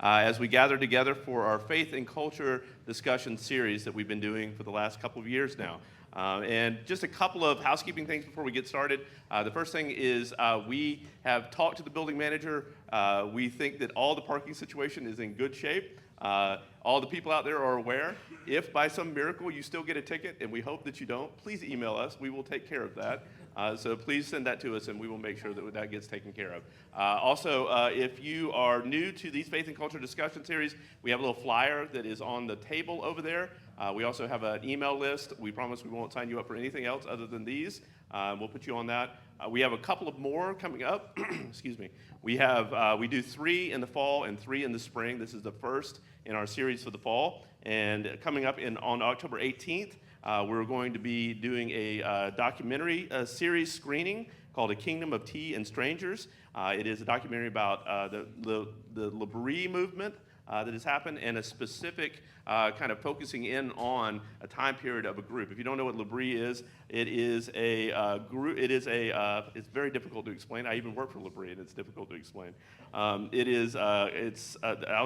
as we gather together for our Faith and Culture discussion series that we've been doing for the last couple of years now. And just a couple of housekeeping things before we get started. The first thing is we have talked to the building manager. We think that all the parking situation is in good shape. All the people out there are aware. If by some miracle you still get a ticket, and we hope that you don't, please email us. We will take care of that. So please send that to us, and we will make sure that that gets taken care of. Also, if you are new to these Faith and Culture discussion series, we have a little flyer that is on the table over there. We also have an email list. We promise we won't sign you up for anything else other than these. We'll put you on that. We have a couple of more coming up. Excuse me. We do 3 in the fall and 3 in the spring. This is the first in our series for the fall. And coming up on October 18th, we're going to be doing a documentary series screening called A Kingdom of Tea and Strangers. It is a documentary about the L'Abri movement that has happened, and a specific kind of focusing in on a time period of a group. If you don't know what L'Abri is, it is a group. It's very difficult to explain. I even work for L'Abri, and it's difficult to explain. I'll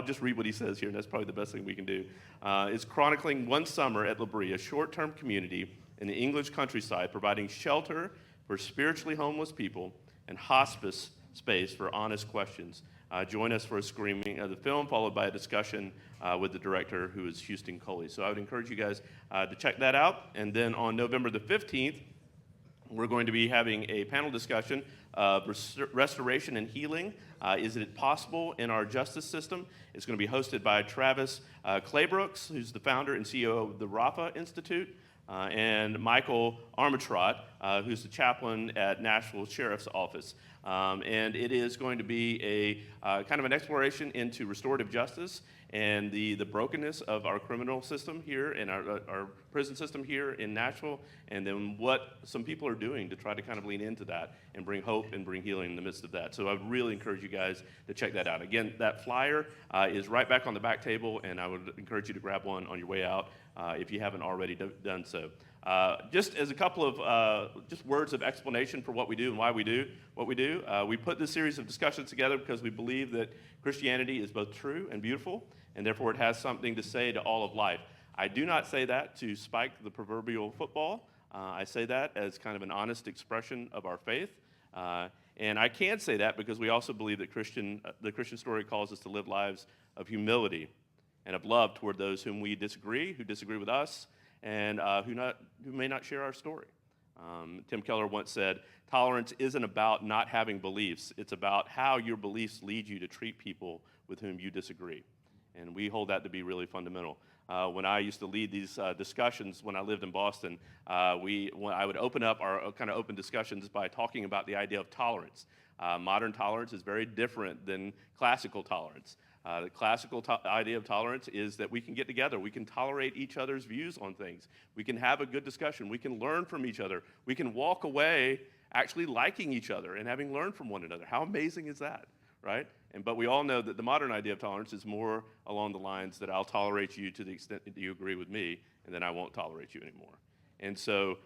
just read what he says here, and that's probably the best thing we can do. It's chronicling one summer at L'Abri, a short-term community in the English countryside, providing shelter for spiritually homeless people and hospice space for honest questions. Join us for a screening of the film, followed by a discussion with the director, who is Houston Coley. So I would encourage you guys to check that out. And then on November the 15th, we're going to be having a panel discussion of restoration and healing. Is it possible in our justice system? It's going to be hosted by Travis Claybrooks, who's the founder and CEO of the Rafa Institute, and Michael Armitrott, who's the chaplain at Nashville Sheriff's Office. And it is going to be a kind of an exploration into restorative justice and the brokenness of our criminal system here and our prison system here in Nashville, and then what some people are doing to try to kind of lean into that and bring hope and bring healing in the midst of that. So I really encourage you guys to check that out. Again, that flyer is right back on the back table, and I would encourage you to grab one on your way out if you haven't already done so. Just as a couple of just words of explanation for what we do and why we do what we do, we put this series of discussions together because we believe that Christianity is both true and beautiful, and therefore it has something to say to all of life. I do not say that to spike the proverbial football. I say that as kind of an honest expression of our faith. And I can say that because we also believe that the Christian story calls us to live lives of humility and of love toward those who disagree with us, and who may not share our story. Tim Keller once said, "Tolerance isn't about not having beliefs. It's about how your beliefs lead you to treat people with whom you disagree." And we hold that to be really fundamental. When I used to lead these discussions when I lived in Boston, I would open up our kind of open discussions by talking about the idea of tolerance. Modern tolerance is very different than classical tolerance. The classical idea of tolerance is that we can get together, we can tolerate each other's views on things, we can have a good discussion, we can learn from each other, we can walk away actually liking each other and having learned from one another. How amazing is that, right? But we all know that the modern idea of tolerance is more along the lines that I'll tolerate you to the extent that you agree with me, and then I won't tolerate you anymore. And so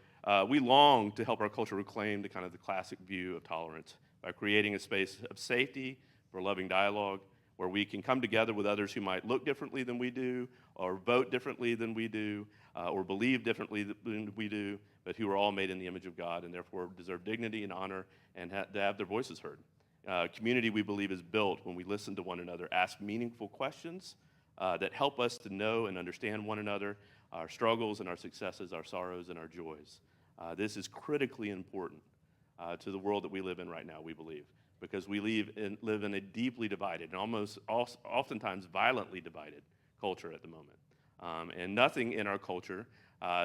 we long to help our culture reclaim the kind of the classic view of tolerance by creating a space of safety for loving dialogue, where we can come together with others who might look differently than we do, or vote differently than we do, or believe differently than we do, but who are all made in the image of God and therefore deserve dignity and honor and to have their voices heard. Community, we believe, is built when we listen to one another, ask meaningful questions that help us to know and understand one another, our struggles and our successes, our sorrows and our joys. This is critically important to the world that we live in right now, we believe, because we live in a deeply divided and oftentimes violently divided culture at the moment. And nothing in our culture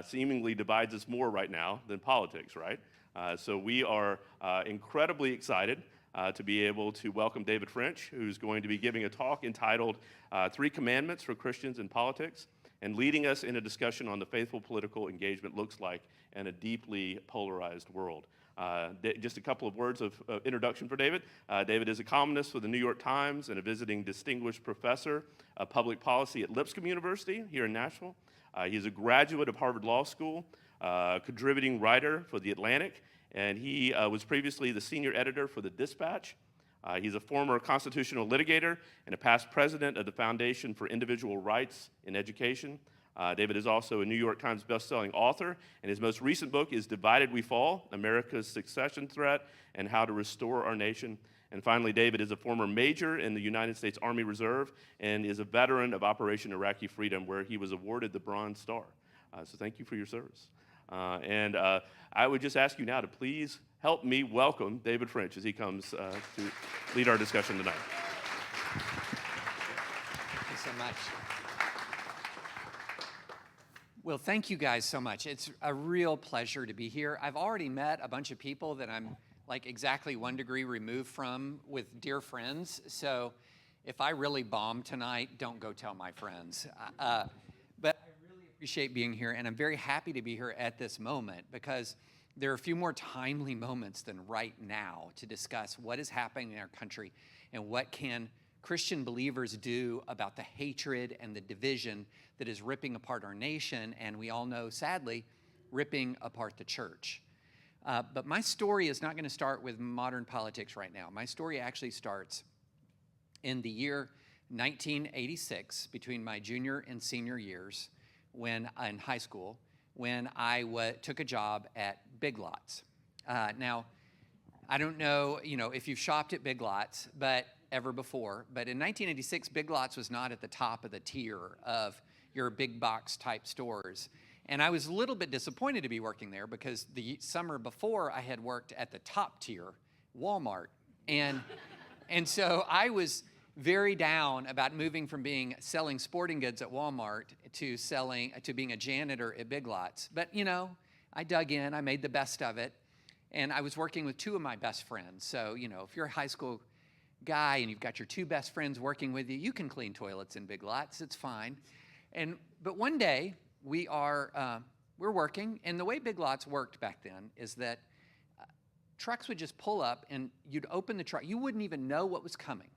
seemingly divides us more right now than politics, right? So we are incredibly excited to be able to welcome David French, who's going to be giving a talk entitled 3 Commandments for Christians in Politics, and leading us in a discussion on the faithful political engagement looks like in a deeply polarized world. Just a couple of words of introduction for David. David is a columnist for the New York Times and a visiting distinguished professor of public policy at Lipscomb University here in Nashville. He's a graduate of Harvard Law School, contributing writer for The Atlantic, and he was previously the senior editor for The Dispatch. He's a former constitutional litigator and a past president of the Foundation for Individual Rights in Education. David is also a New York Times bestselling author, and his most recent book is Divided We Fall, America's Succession Threat and How to Restore Our Nation. And finally, David is a former major in the United States Army Reserve and is a veteran of Operation Iraqi Freedom, where he was awarded the Bronze Star. So thank you for your service. And I would just ask you now to please help me welcome David French as he comes to lead our discussion tonight. Thank you so much. Well, thank you guys so much. It's a real pleasure to be here. I've already met a bunch of people that I'm like exactly 1 degree removed from with dear friends. So if I really bomb tonight, don't go tell my friends. But I really appreciate being here, and I'm very happy to be here at this moment because there are a few more timely moments than right now to discuss what is happening in our country and what can Christian believers do about the hatred and the division that is ripping apart our nation, and we all know, sadly, ripping apart the church. But my story is not going to start with modern politics right now. My story actually starts in the year 1986, between my junior and senior years in high school, when I took a job at Big Lots. Now, I don't know, if you've shopped at Big Lots, ever before, but in 1986, Big Lots was not at the top of the tier of your big box type stores. And I was a little bit disappointed to be working there because the summer before I had worked at the top tier, Walmart. And so I was very down about moving from selling sporting goods at Walmart to being a janitor at Big Lots. But I dug in, I made the best of it. And I was working with two of my best friends. So, if you're a high school guy and you've got your two best friends working with you, you can clean toilets in Big Lots, it's fine. But one day, we're working, and the way Big Lots worked back then is that trucks would just pull up, and you'd open the truck. You wouldn't even know what was coming.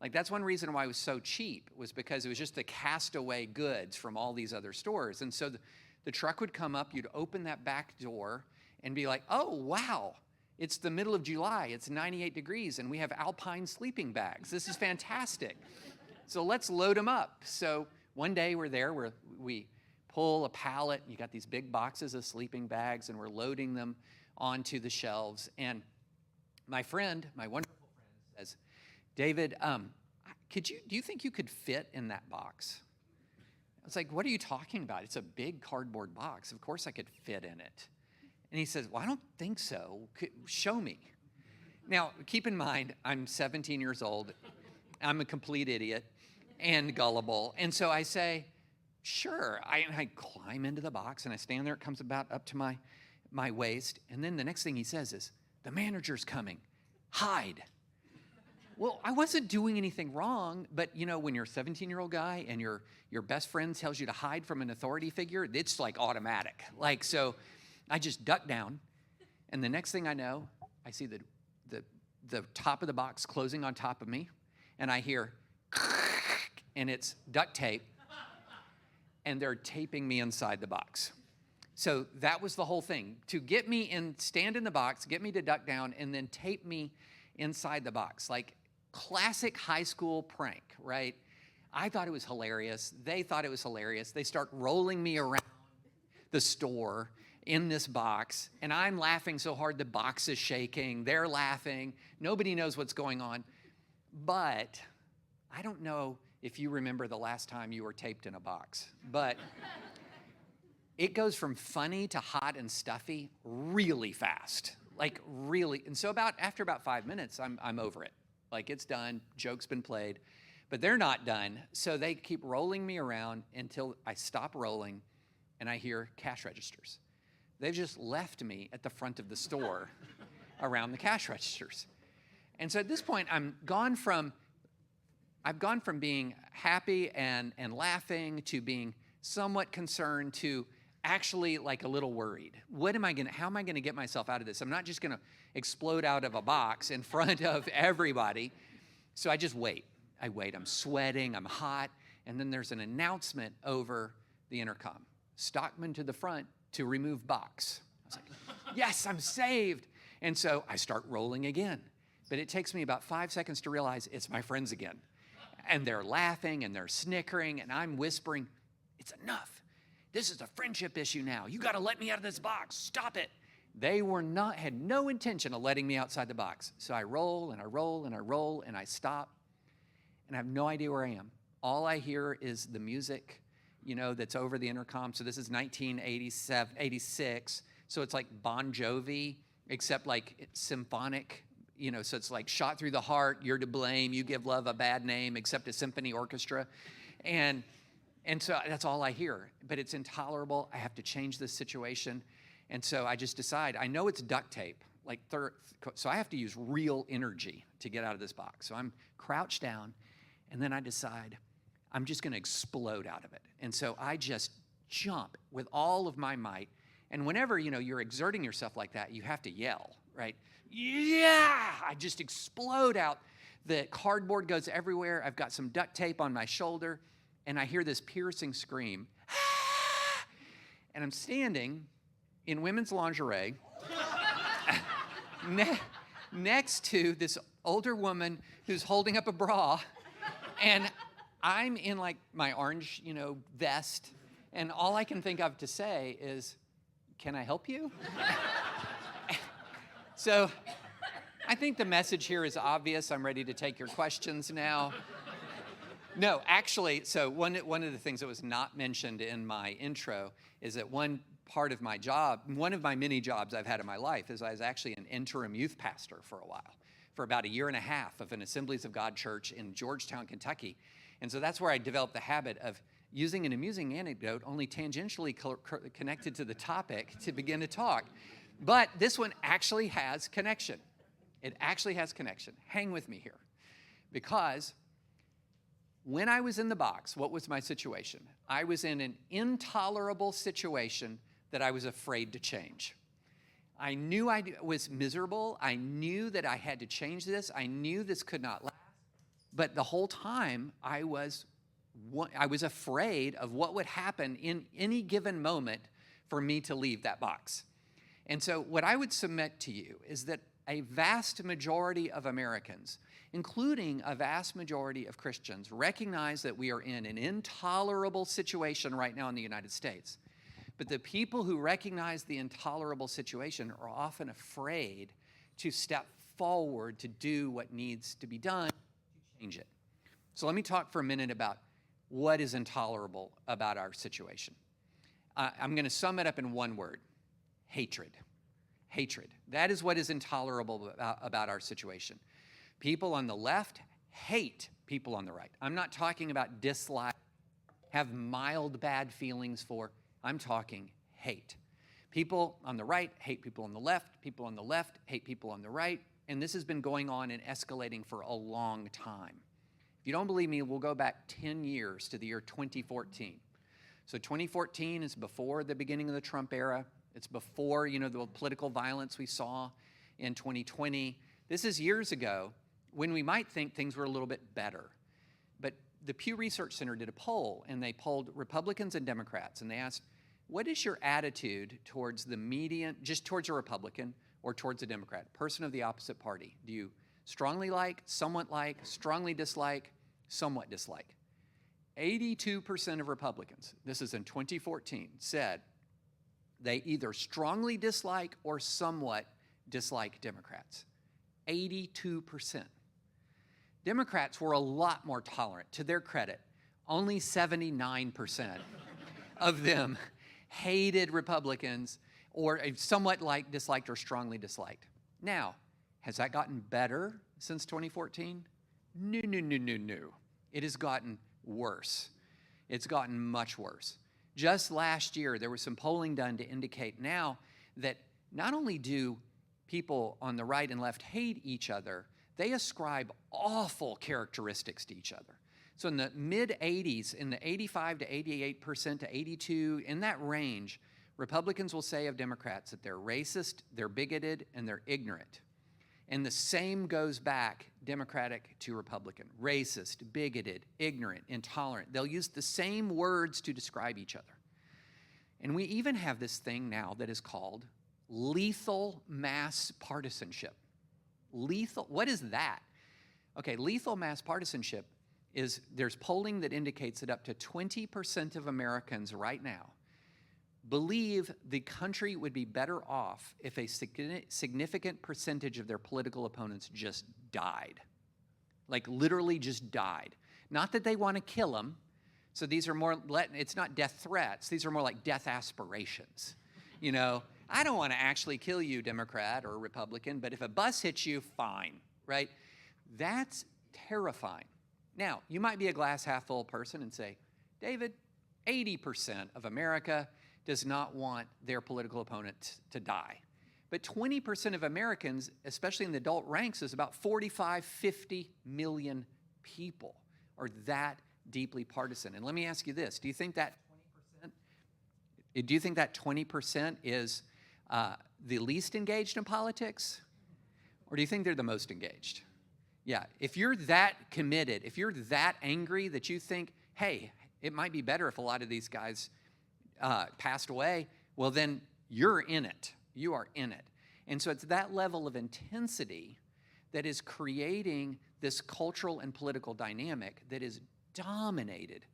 Like, that's one reason why it was so cheap, was because it was just the castaway goods from all these other stores. And so the truck would come up, you'd open that back door, and be like, oh, wow, it's the middle of July, it's 98 degrees, and we have Alpine sleeping bags. This is fantastic. So let's load them up. So one day we're there, we pull a pallet, and you got these big boxes of sleeping bags, and we're loading them onto the shelves. And my wonderful friend says, David, do you think you could fit in that box? I was like, what are you talking about? It's a big cardboard box. Of course I could fit in it. And he says, well, I don't think so. Show me. Now, keep in mind, I'm 17 years old. I'm a complete idiot and gullible. And so I say, sure. I climb into the box, and I stand there. It comes about up to my waist. And then the next thing he says is, the manager's coming. Hide. Well, I wasn't doing anything wrong, but when you're a 17-year-old guy and your best friend tells you to hide from an authority figure, it's like automatic. So I just duck down, and the next thing I know, I see the top of the box closing on top of me, and I hear, and it's duct tape, and they're taping me inside the box. So that was the whole thing, to get me in, stand in the box, get me to duck down, and then tape me inside the box. Like classic high school prank, right? I thought it was hilarious. They thought it was hilarious. They start rolling me around the store in this box, and I'm laughing so hard the box is shaking. They're laughing. Nobody knows what's going on. But I don't know if you remember the last time you were taped in a box, but it goes from funny to hot and stuffy really fast. Like really. And so after about 5 minutes, I'm over it. Like it's done, joke's been played, but they're not done. So they keep rolling me around until I stop rolling and I hear cash registers. They've just left me at the front of the store around the cash registers. And so at this point, I've gone from being happy and laughing to being somewhat concerned to actually like a little worried. How am I gonna get myself out of this? I'm not just gonna explode out of a box in front of everybody. So I just wait. I'm sweating, I'm hot, and then there's an announcement over the intercom. Stockman to the front to remove box. I was like, yes, I'm saved. And so I start rolling again. but it takes me about 5 seconds to realize it's my friends again. And they're laughing and they're snickering, and I'm whispering, it's enough. This is a friendship issue now. You got to let me out of this box. Stop it. They had no intention of letting me outside the box. So I roll and I roll and I roll and I stop, and I have no idea where I am. All I hear is the music, that's over the intercom. So this is 1986. So it's like Bon Jovi, except like it's symphonic, so it's like shot through the heart, you're to blame, you give love a bad name, except a symphony orchestra. And so that's all I hear, but it's intolerable. I have to change this situation. And so I just decide, I know it's duct tape, so I have to use real energy to get out of this box. So I'm crouched down, and then I decide I'm just gonna explode out of it. And so I just jump with all of my might. And whenever, you're exerting yourself like that, you have to yell, right? Yeah! I just explode out. The cardboard goes everywhere. I've got some duct tape on my shoulder, and I hear this piercing scream. Ah! And I'm standing in women's lingerie next to this older woman who's holding up a bra, and I'm in like my orange, vest, and all I can think of to say is, can I help you? So I think the message here is obvious. I'm ready to take your questions now. No, actually, so one of the things that was not mentioned in my intro is that one part of my job, one of my many jobs I've had in my life, is I was actually an interim youth pastor for a while, for about 1.5 years of an Assemblies of God church in Georgetown, Kentucky. And so that's where I developed the habit of using an amusing anecdote only tangentially connected to the topic to begin to talk. But this one actually has connection. It actually has connection. Hang with me here. Because when I was in the box, what was my situation? I was in an intolerable situation that I was afraid to change. I knew I was miserable. I knew that I had to change this. I knew this could not last. But the whole time, I was afraid of what would happen in any given moment for me to leave that box. And so what I would submit to you is that a vast majority of Americans, including a vast majority of Christians, recognize that we are in an intolerable situation right now in the United States. But the people who recognize the intolerable situation are often afraid to step forward to do what needs to be done to change it. So let me talk for a minute about what is intolerable about our situation. I'm going to sum it up in one word: hatred. Hatred. That is what is intolerable about our situation. People on the left hate people on the right. I'm not talking about dislike, have mild bad feelings for. I'm talking hate. People on the right hate people on the left. People on the left hate people on the right. And this has been going on and escalating for a long time. If you don't believe me, we'll go back 10 years to the year 2014. So 2014 is before the beginning of the Trump era. It's before, the political violence we saw in 2020. This is years ago when we might think things were a little bit better. But the Pew Research Center did a poll, and they polled Republicans and Democrats, and they asked, what is your attitude towards the median, just towards a Republican or towards a Democrat, person of the opposite party? Do you strongly like, somewhat like, strongly dislike, somewhat dislike? 82% of Republicans, this is in 2014, said they either strongly dislike or somewhat dislike Democrats. 82%. Democrats were a lot more tolerant. To their credit, only 79% of them hated Republicans or somewhat disliked or strongly disliked. Now, has that gotten better since 2014? No. It has gotten worse. It's gotten much worse. Just last year, there was some polling done to indicate now that not only do people on the right and left hate each other, they ascribe awful characteristics to each other. So in the mid-80s, in the 85 to 88% to 82, in that range, Republicans will say of Democrats that they're racist, they're bigoted, and they're ignorant. And the same goes back Democratic to Republican: racist, bigoted, ignorant, intolerant. They'll use the same words to describe each other. And we even have this thing now that is called lethal mass partisanship. Lethal, what is that? Okay, lethal mass partisanship is, there's polling that indicates that up to 20% of Americans right now believe the country would be better off if a significant percentage of their political opponents just died. Like literally just died. Not that they want to kill them. So these are more, it's not death threats. These are more like death aspirations. You know, I don't want to actually kill you, Democrat or Republican, but if a bus hits you, fine, right? That's terrifying. Now, you might be a glass half full person and say, David, 80% of America does not want their political opponent to die. But 20% of Americans, especially in the adult ranks, is about 45, 50 million people are that deeply partisan. And let me ask you this, do you think that 20% is the least engaged in politics? Or do you think they're the most engaged? Yeah, if you're that committed, if you're that angry that you think, hey, it might be better if a lot of these guys passed away, well then you're in it. You are in it. And so it's that level of intensity that is creating this cultural and political dynamic that is dominated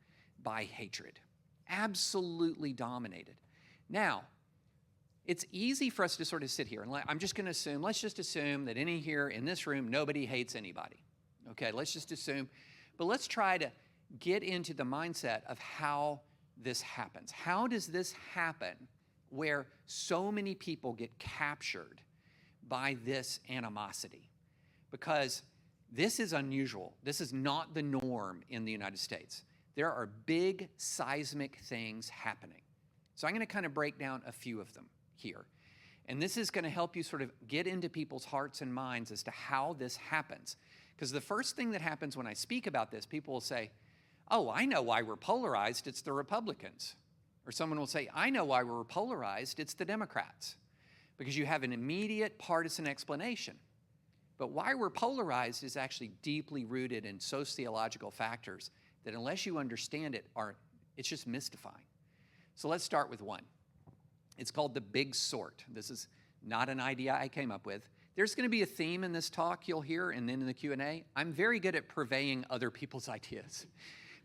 by hatred. Absolutely dominated. Now, it's easy for us to sort of sit here and I'm just going to assume, let's just assume that any here in this room, nobody hates anybody. Okay, let's just assume. But let's try to get into the mindset of how this happens. How does this happen where so many people get captured by this animosity? Because this is unusual. This is not the norm in the United States. There are big seismic things happening. So I'm going to kind of break down a few of them here. And this is going to help you sort of get into people's hearts and minds as to how this happens. Because the first thing that happens when I speak about this, people will say, oh, I know why we're polarized, it's the Republicans. Or someone will say, I know why we're polarized, it's the Democrats. Because you have an immediate partisan explanation. But why we're polarized is actually deeply rooted in sociological factors that unless you understand it, it's just mystifying. So let's start with one. It's called the big sort. This is not an idea I came up with. There's going to be a theme in this talk you'll hear, and then in the Q&A. I'm very good at purveying other people's ideas.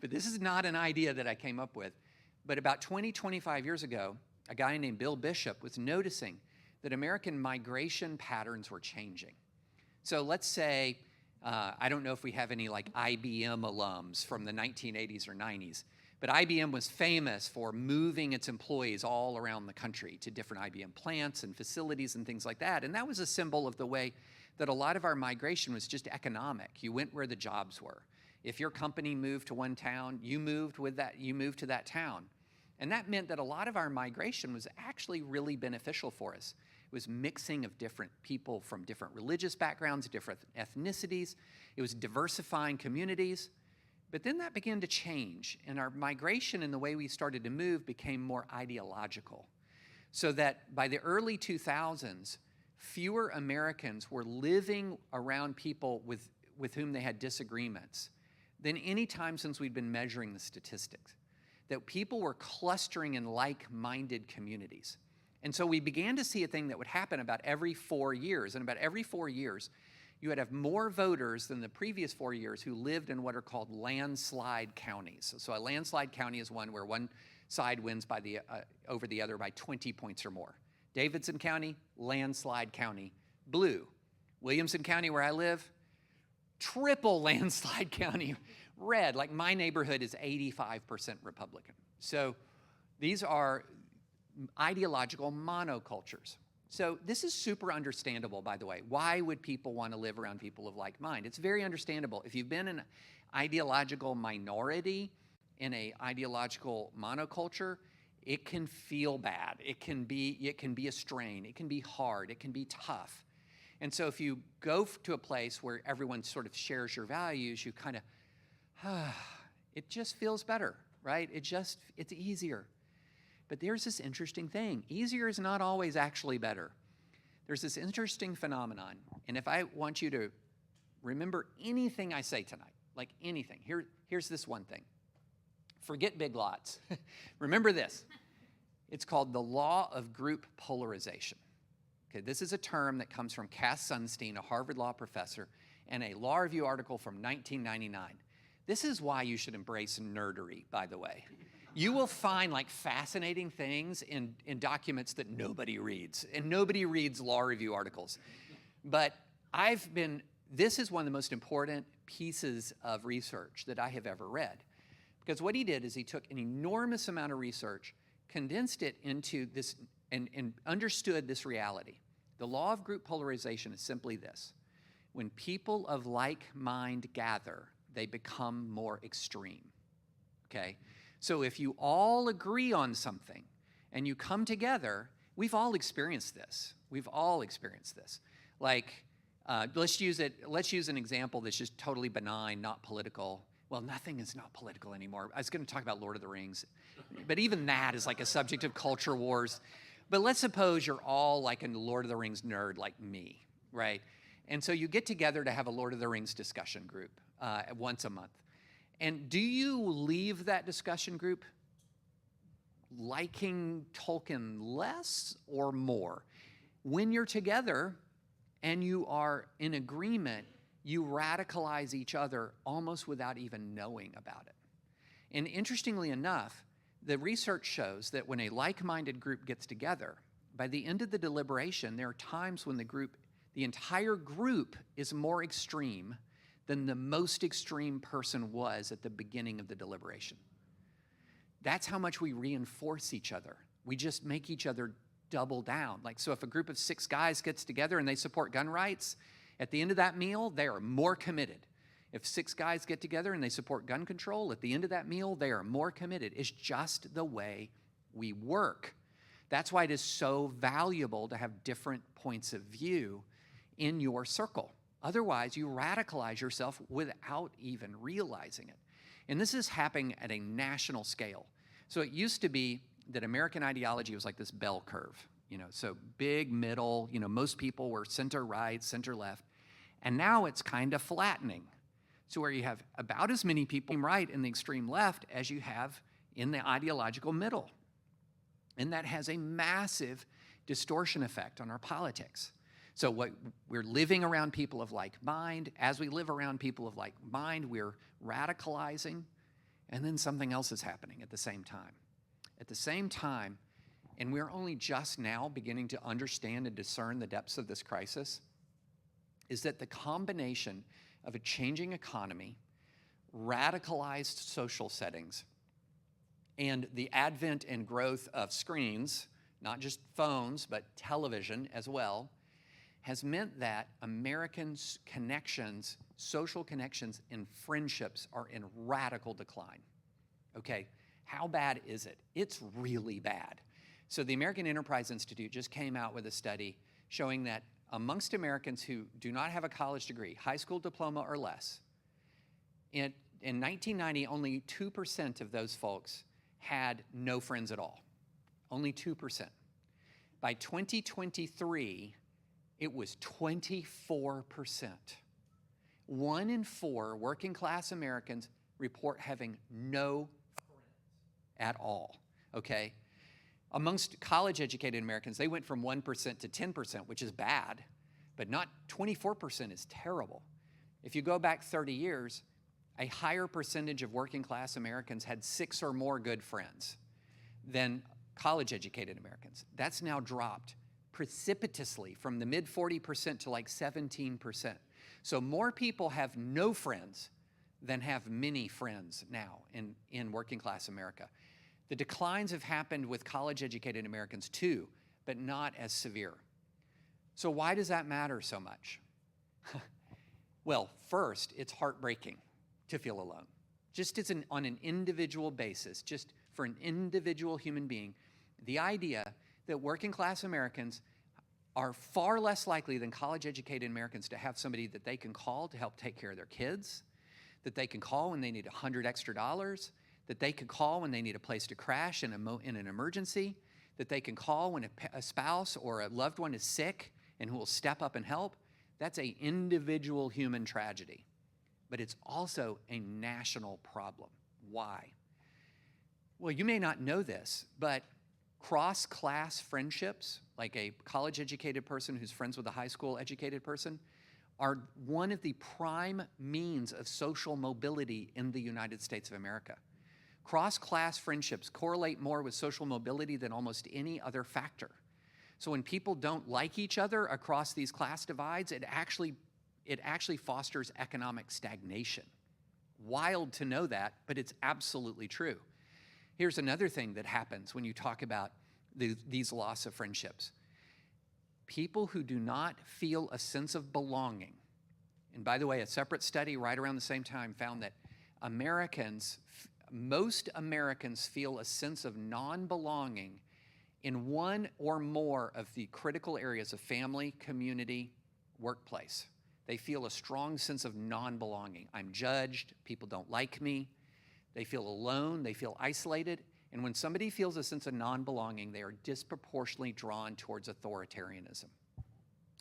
But this is not an idea that I came up with. But about 20, 25 years ago, a guy named Bill Bishop was noticing that American migration patterns were changing. So let's say, I don't know if we have any like IBM alums from the 1980s or 90s, but IBM was famous for moving its employees all around the country to different IBM plants and facilities and things like that. And that was a symbol of the way that a lot of our migration was just economic. You went where the jobs were. If your company moved to one town, you moved to that town. And that meant that a lot of our migration was actually really beneficial for us. It was mixing of different people from different religious backgrounds, different ethnicities. It was diversifying communities. But then that began to change, and our migration and the way we started to move became more ideological. So that by the early 2000s, fewer Americans were living around people with whom they had disagreements than any time since we'd been measuring the statistics. That people were clustering in like-minded communities. And so we began to see a thing that would happen about every 4 years. And about every 4 years, you would have more voters than the previous 4 years who lived in what are called landslide counties. So a landslide county is one where one side wins by over the other by 20 points or more. Davidson County, landslide county, blue. Williamson County, where I live, triple landslide county, red. Like my neighborhood is 85% Republican. So these are ideological monocultures. So this is super understandable, by the way. Why would people want to live around people of like mind? It's very understandable. If you've been an ideological minority in an ideological monoculture, it can feel bad. It can be a strain. It can be hard. It can be tough. And so if you go to a place where everyone sort of shares your values, you kind of, it just feels better, right? It's easier. But there's this interesting thing. Easier is not always actually better. There's this interesting phenomenon. And if I want you to remember anything I say tonight, like anything, here's this one thing. Forget big lots. Remember this. It's called the law of group polarization. Okay, this is a term that comes from Cass Sunstein, a Harvard Law professor, and a Law Review article from 1999. This is why you should embrace nerdery, by the way. You will find like fascinating things in documents that nobody reads, and nobody reads Law Review articles. But this is one of the most important pieces of research that I have ever read. Because what he did is he took an enormous amount of research, condensed it into this, and understood this reality. The law of group polarization is simply this. When people of like mind gather, they become more extreme, okay? So if you all agree on something and you come together, we've all experienced this. We've all experienced this. Like, let's use an example that's just totally benign, not political. Well, nothing is not political anymore. I was going to talk about Lord of the Rings, but even that is like a subject of culture wars. But let's suppose you're all like a Lord of the Rings nerd like me, right? And so you get together to have a Lord of the Rings discussion group once a month. And do you leave that discussion group liking Tolkien less or more? When you're together and you are in agreement, you radicalize each other almost without even knowing about it. And interestingly enough, the research shows that when a like-minded group gets together, by the end of the deliberation, there are times when the entire group is more extreme than the most extreme person was at the beginning of the deliberation. That's how much we reinforce each other. We just make each other double down. Like, so if a group of 6 guys gets together and they support gun rights, at the end of that meal, they are more committed. If 6 guys get together and they support gun control, at the end of that meal, they are more committed. It's just the way we work. That's why it is so valuable to have different points of view in your circle. Otherwise, you radicalize yourself without even realizing it. And this is happening at a national scale. So it used to be that American ideology was like this bell curve, so big, middle, most people were center right, center left. And now it's kind of flattening. So where you have about as many people right in the extreme left as you have in the ideological middle. And that has a massive distortion effect on our politics. So we're living around people of like mind. As we live around people of like mind, we're radicalizing, and then something else is happening at the same time. At the same time, and we're only just now beginning to understand and discern the depths of this crisis, is that the combination of a changing economy, radicalized social settings, and the advent and growth of screens, not just phones, but television as well, has meant that Americans' connections, social connections, and friendships are in radical decline. Okay, how bad is it? It's really bad. So the American Enterprise Institute just came out with a study showing that amongst Americans who do not have a college degree, high school diploma or less, in 1990, only 2% of those folks had no friends at all. Only 2%. By 2023, it was 24%. 1 in 4 working class Americans report having no friends at all, okay? Amongst college-educated Americans, they went from 1% to 10%, which is bad, but not 24% is terrible. If you go back 30 years, a higher percentage of working class Americans had 6 or more good friends than college-educated Americans. That's now dropped precipitously from the mid 40% to like 17%. So more people have no friends than have many friends now in working class America. The declines have happened with college-educated Americans too, but not as severe. So why does that matter so much? Well, first, it's heartbreaking to feel alone. Just on an individual basis, just for an individual human being, the idea that working class Americans are far less likely than college-educated Americans to have somebody that they can call to help take care of their kids, that they can call when they need $100 extra, that they can call when they need a place to crash in an emergency, that they can call when a spouse or a loved one is sick and who will step up and help. That's an individual human tragedy. But it's also a national problem. Why? Well, you may not know this, but Cross-class friendships, like a college-educated person who's friends with a high school-educated person, are one of the prime means of social mobility in the United States of America. Cross-class friendships correlate more with social mobility than almost any other factor. So when people don't like each other across these class divides, it actually fosters economic stagnation. Wild to know that, but it's absolutely true. Here's another thing that happens when you talk about these loss of friendships. People who do not feel a sense of belonging, and by the way, a separate study right around the same time found that most Americans feel a sense of non-belonging in one or more of the critical areas of family, community, workplace. They feel a strong sense of non-belonging. I'm judged, people don't like me, they feel alone, they feel isolated, and when somebody feels a sense of non-belonging, they are disproportionately drawn towards authoritarianism.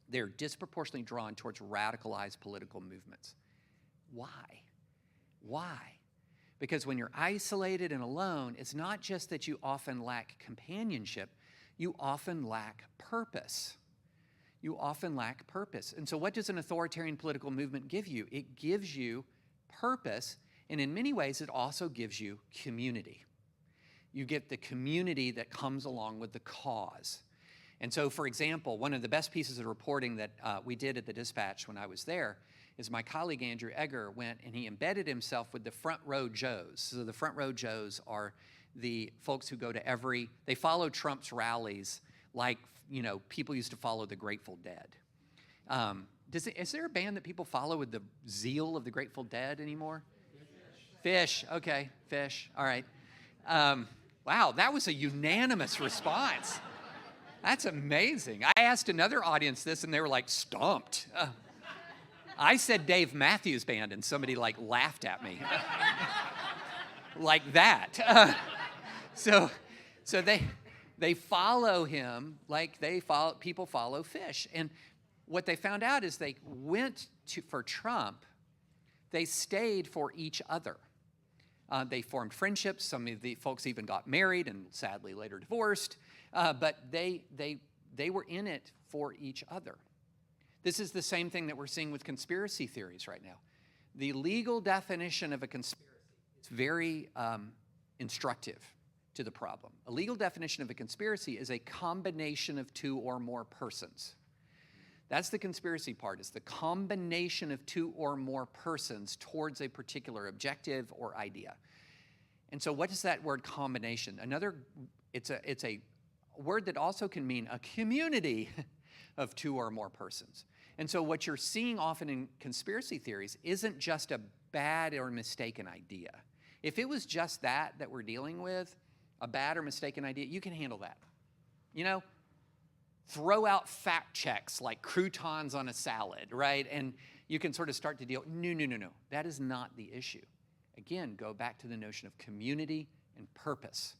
They're disproportionately drawn towards radicalized political movements. Why? Why? Because when you're isolated and alone, it's not just that you often lack companionship, you often lack purpose. You often lack purpose. And so what does an authoritarian political movement give you? It gives you purpose, and in many ways, it also gives you community. You get the community that comes along with the cause. And so, for example, one of the best pieces of reporting that we did at the Dispatch when I was there is my colleague Andrew Egger went and he embedded himself with the Front Row Joes. So the Front Row Joes are the folks who go to they follow Trump's rallies like, people used to follow the Grateful Dead. Is there a band that people follow with the zeal of the Grateful Dead anymore? Fish, okay, Fish, all right. Wow, that was a unanimous response. That's amazing. I asked another audience this, and they were like stumped. I said Dave Matthews Band, and somebody laughed at me. Like that. So they follow him like people follow Fish. And what they found out is they went for Trump, they stayed for each other. They formed friendships. Some of the folks even got married and sadly later divorced. But they were in it for each other. This is the same thing that we're seeing with conspiracy theories right now. The legal definition of a conspiracy is very instructive to the problem. A legal definition of a conspiracy is a combination of two or more persons. That's the conspiracy part, is the combination of two or more persons towards a particular objective or idea. And so what is that word combination? It's a word that also can mean a community of two or more persons. And so what you're seeing often in conspiracy theories isn't just a bad or mistaken idea. If it was just that we're dealing with, a bad or mistaken idea, you can handle that. Throw out fact checks like croutons on a salad, right? And you can sort of start to deal. No. That is not the issue. Again, go back to the notion of community and purpose.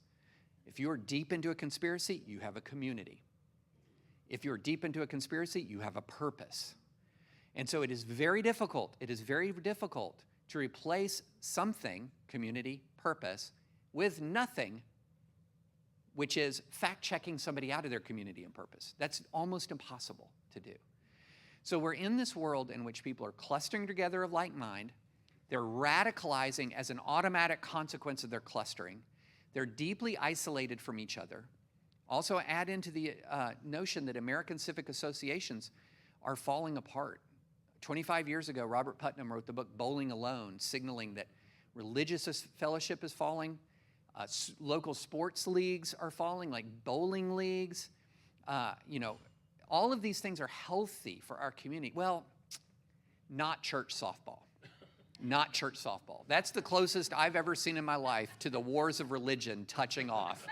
If you're deep into a conspiracy, you have a community. If you're deep into a conspiracy, you have a purpose. And so it is very difficult to replace something, community, purpose, with nothing, which is fact-checking somebody out of their community and purpose. That's almost impossible to do. So we're in this world in which people are clustering together of like mind. They're radicalizing as an automatic consequence of their clustering. They're deeply isolated from each other. Also add into the notion that American civic associations are falling apart. 25 years ago, Robert Putnam wrote the book Bowling Alone, signaling that religious fellowship is falling. Local sports leagues are falling, like bowling leagues. All of these things are healthy for our community. Well, not church softball. Not church softball. That's the closest I've ever seen in my life to the wars of religion touching off,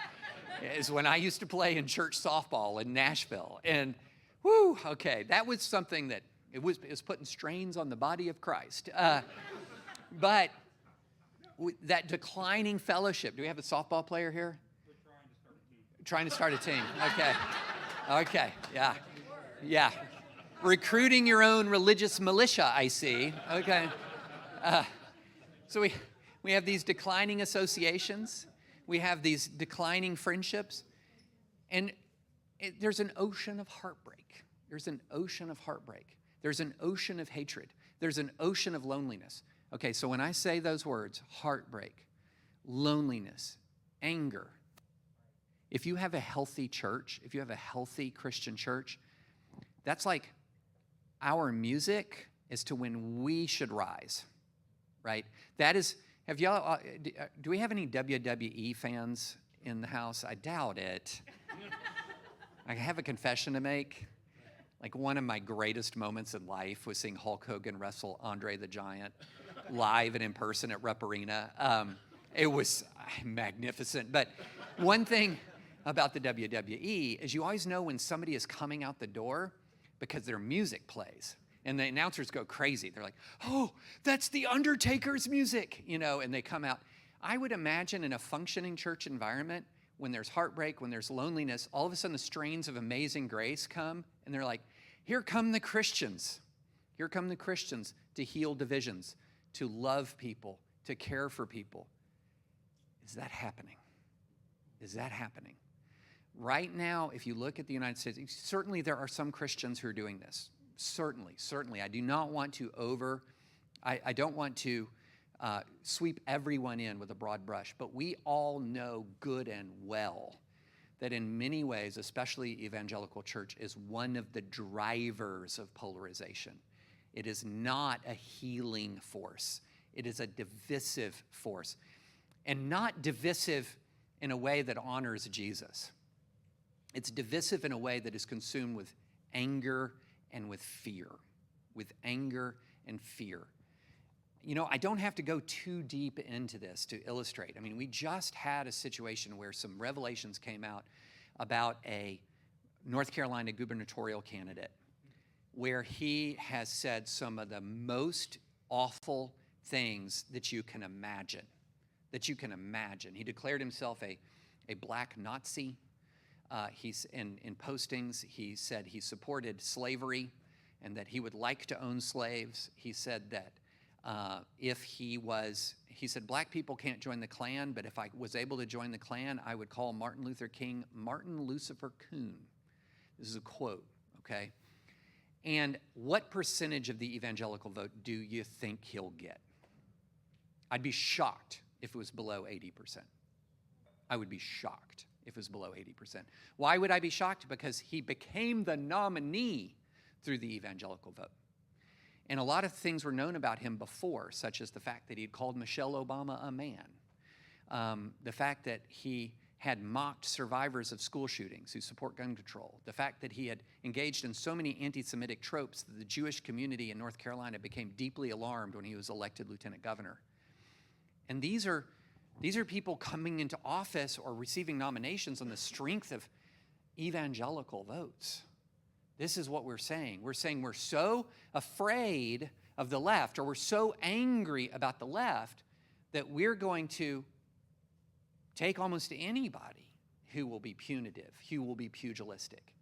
is when I used to play in church softball in Nashville. And whoo, okay, that was something that it was putting strains on the body of Christ. But that declining fellowship. Do we have a softball player here? We're trying to start a team. Okay, yeah. Recruiting your own religious militia, I see. Okay. So we have these declining associations. We have these declining friendships. And there's an ocean of heartbreak. There's an ocean of heartbreak. There's an ocean of hatred. There's an ocean of loneliness. Okay, so when I say those words, heartbreak, loneliness, anger, if you have a healthy church, if you have a healthy Christian church, that's like our music as to when we should rise, right? That is, have y'all, do we have any WWE fans in the house? I doubt it. I have a confession to make. Like, one of my greatest moments in life was seeing Hulk Hogan wrestle Andre the Giant live and in person at Rupp Arena. It was magnificent. But one thing about the WWE is you always know when somebody is coming out the door because their music plays. And the announcers go crazy. They're like, oh, that's the Undertaker's music, you know, and they come out. I would imagine in a functioning church environment, when there's heartbreak, when there's loneliness, all of a sudden the strains of Amazing Grace come, and they're like, here come the Christians. Here come the Christians to heal divisions, to love people, to care for people. Is that happening? Is that happening? Right now, if you look at the United States, certainly there are some Christians who are doing this. Certainly. I do not want to I don't want to sweep everyone in with a broad brush, but we all know good and well that in many ways, especially evangelical church, is one of the drivers of polarization. It is not a healing force. It is a divisive force, and not divisive in a way that honors Jesus. It's divisive in a way that is consumed with anger and with fear, You know, I don't have to go too deep into this to illustrate. I mean, we just had a situation where some revelations came out about a North Carolina gubernatorial candidate where he has said some of the most awful things that you can imagine, He declared himself a black Nazi. He's in postings, he said he supported slavery and that he would like to own slaves. He said that he said black people can't join the Klan, but if I was able to join the Klan, I would call Martin Luther King Martin Lucifer Coon. This is a quote, okay? And what percentage of the evangelical vote do you think he'll get? I'd be shocked if it was below 80%. I would be shocked if it was below 80%. Why would I be shocked? Because he became the nominee through the evangelical vote. And a lot of things were known about him before, such as the fact that he had called Michelle Obama a man, the fact that he had mocked survivors of school shootings who support gun control, the fact that he had engaged in so many anti-Semitic tropes that the Jewish community in North Carolina became deeply alarmed when he was elected lieutenant governor. And these are people coming into office or receiving nominations on the strength of evangelical votes. This is what we're saying. We're saying we're so afraid of the left, or we're so angry about the left, that we're going to take almost anybody who will be punitive, who will be pugilistic.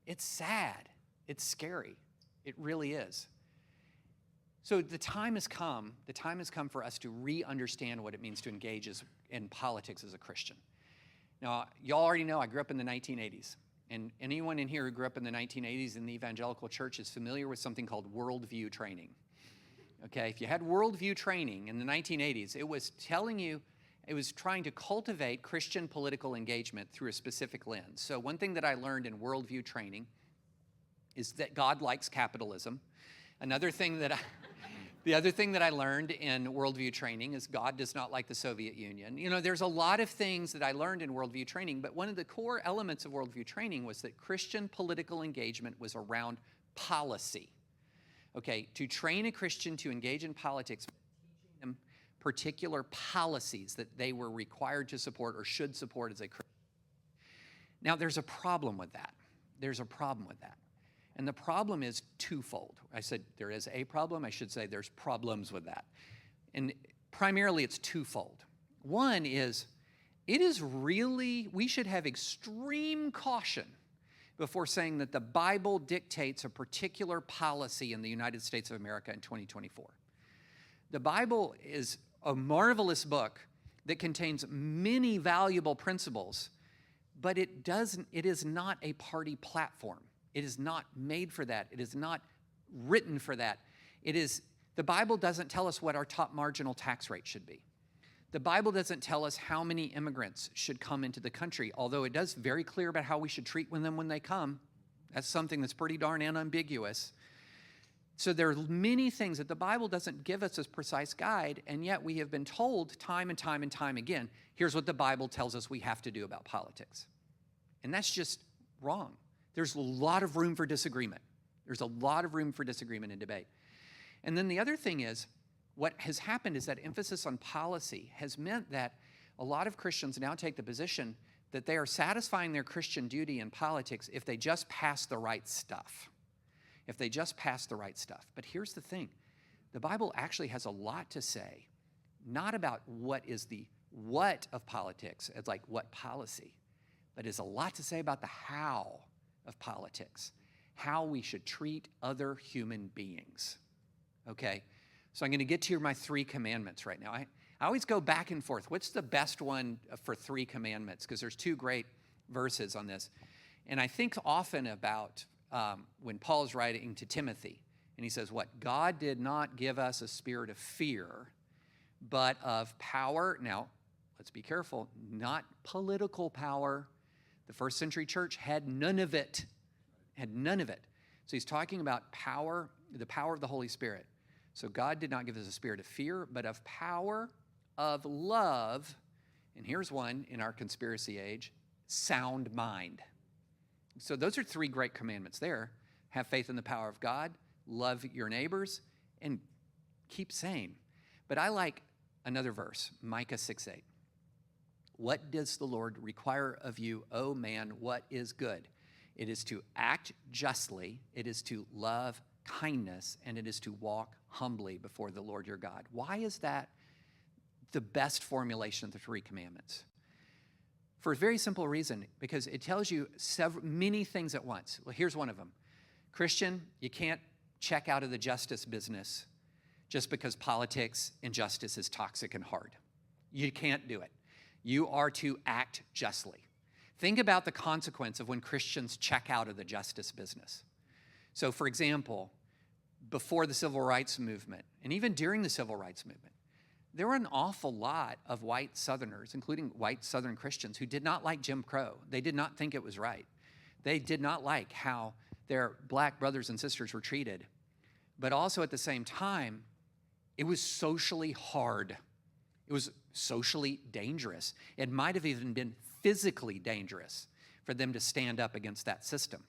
It's sad. It's scary. It really is. So the time has come for us to re-understand what it means to engage in politics as a Christian. Now, y'all already know I grew up in the 1980s. And anyone in here who grew up in the 1980s in the evangelical church is familiar with something called worldview training. Okay, if you had worldview training in the 1980s, it was trying to cultivate Christian political engagement through a specific lens. So one thing that I learned in worldview training is that God likes capitalism. The other thing that I learned in worldview training is God does not like the Soviet Union. You know, there's a lot of things that I learned in worldview training, but one of the core elements of worldview training was that Christian political engagement was around policy. Okay, to train a Christian to engage in politics, teaching them particular policies that they were required to support or should support as a Christian. Now, there's a problem with that. And the problem is twofold. I said there is a problem. I should say there's problems with that. And primarily it's twofold. One is, we should have extreme caution before saying that the Bible dictates a particular policy in the United States of America in 2024. The Bible is a marvelous book that contains many valuable principles, but it is not a party platform. It is not made for that. It is not written for that. The Bible doesn't tell us what our top marginal tax rate should be. The Bible doesn't tell us how many immigrants should come into the country, although it does very clear about how we should treat them when they come. That's something that's pretty darn unambiguous. So there are many things that the Bible doesn't give us as precise guide, and yet we have been told time and time and time again, here's what the Bible tells us we have to do about politics. And that's just wrong. There's a lot of room for disagreement. There's a lot of room for disagreement and debate. And then the other thing is, what has happened is that emphasis on policy has meant that a lot of Christians now take the position that they are satisfying their Christian duty in politics if they just pass the right stuff. If they just pass the right stuff. But here's the thing. The Bible actually has a lot to say, not about what is the what of politics, it's like what policy, but it's a lot to say about the how of politics, how we should treat other human beings. Okay? So I'm going to get to my 3 commandments right now. I always go back and forth. What's the best one for 3 commandments? Because there's 2 great verses on this. And I think often about when Paul's writing to Timothy, and he says, what? God did not give us a spirit of fear, but of power. Now, let's be careful, not political power. The first century church had none of it. Had none of it. So he's talking about power, the power of the Holy Spirit. So God did not give us a spirit of fear, but of power, of love, and here's one in our conspiracy age, sound mind. So those are 3 great commandments there. Have faith in the power of God, love your neighbors, and keep sane. But I like another verse, Micah 6:8. What does the Lord require of you, O man? What is good? It is to act justly, it is to love kindness, and it is to walk humbly before the Lord your God. Why is that the best formulation of the 3 commandments? For a very simple reason, because it tells you many things at once. Well, here's one of them. Christian, you can't check out of the justice business just because politics and justice is toxic and hard. You can't do it. You are to act justly. Think about the consequence of when Christians check out of the justice business. So, for example, before the Civil Rights Movement, and even during the Civil Rights Movement, there were an awful lot of white Southerners, including white Southern Christians, who did not like Jim Crow. They did not think it was right. They did not like how their black brothers and sisters were treated. But also at the same time, it was socially hard. It was socially dangerous. It might have even been physically dangerous for them to stand up against that system.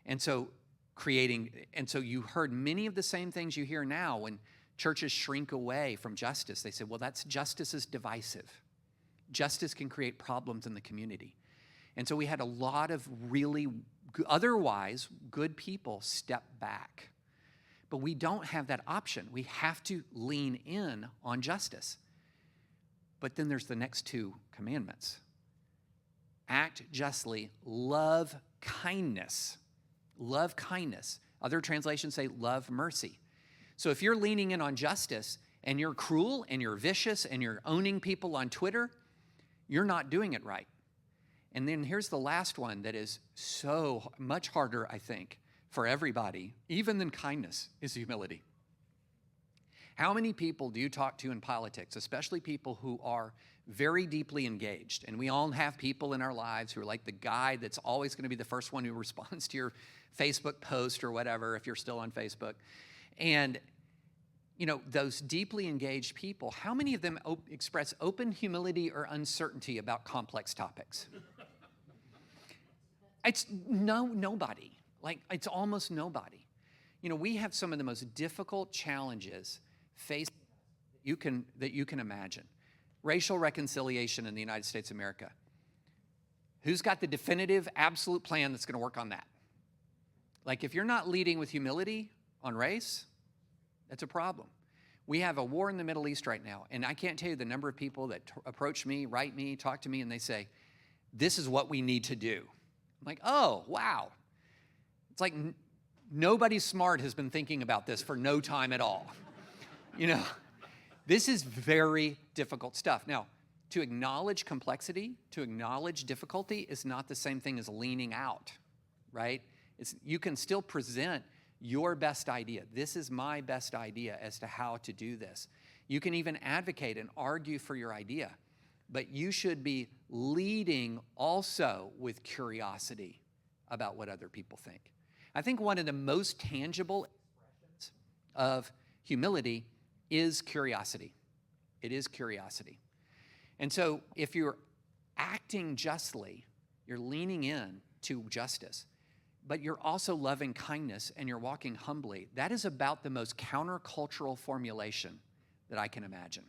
And so you heard many of the same things you hear now when churches shrink away from justice. They say, well, justice is divisive. Justice can create problems in the community. And so we had a lot of really otherwise good people step back. But we don't have that option. We have to lean in on justice. But then there's the next 2 commandments. Act justly, love kindness. Love kindness. Other translations say love mercy. So if you're leaning in on justice and you're cruel and you're vicious and you're owning people on Twitter, you're not doing it right. And then here's the last one that is so much harder, I think, for everybody, even than kindness, is humility. How many people do you talk to in politics, especially people who are very deeply engaged? And we all have people in our lives who are like the guy that's always going to be the first one who responds to your Facebook post or whatever, if you're still on Facebook. And, those deeply engaged people, how many of them express open humility or uncertainty about complex topics? It's nobody. It's almost nobody. We have some of the most difficult challenges faced that you can imagine. Racial reconciliation in the United States of America. Who's got the definitive, absolute plan that's going to work on that? If you're not leading with humility on race, that's a problem. We have a war in the Middle East right now, and I can't tell you the number of people that approach me, write me, talk to me, and they say, this is what we need to do. I'm like, oh, wow. It's like nobody smart has been thinking about this for no time at all. This is very difficult stuff. Now, To acknowledge complexity, to acknowledge difficulty is not the same thing as leaning out, right? You can still present your best idea. This is my best idea as to how to do this. You can even advocate and argue for your idea, but you should be leading also with curiosity about what other people think. I think one of the most tangible expressions of humility is curiosity. It is curiosity. And so if you're acting justly, you're leaning in to justice, but you're also loving kindness and you're walking humbly, that is about the most countercultural formulation that I can imagine.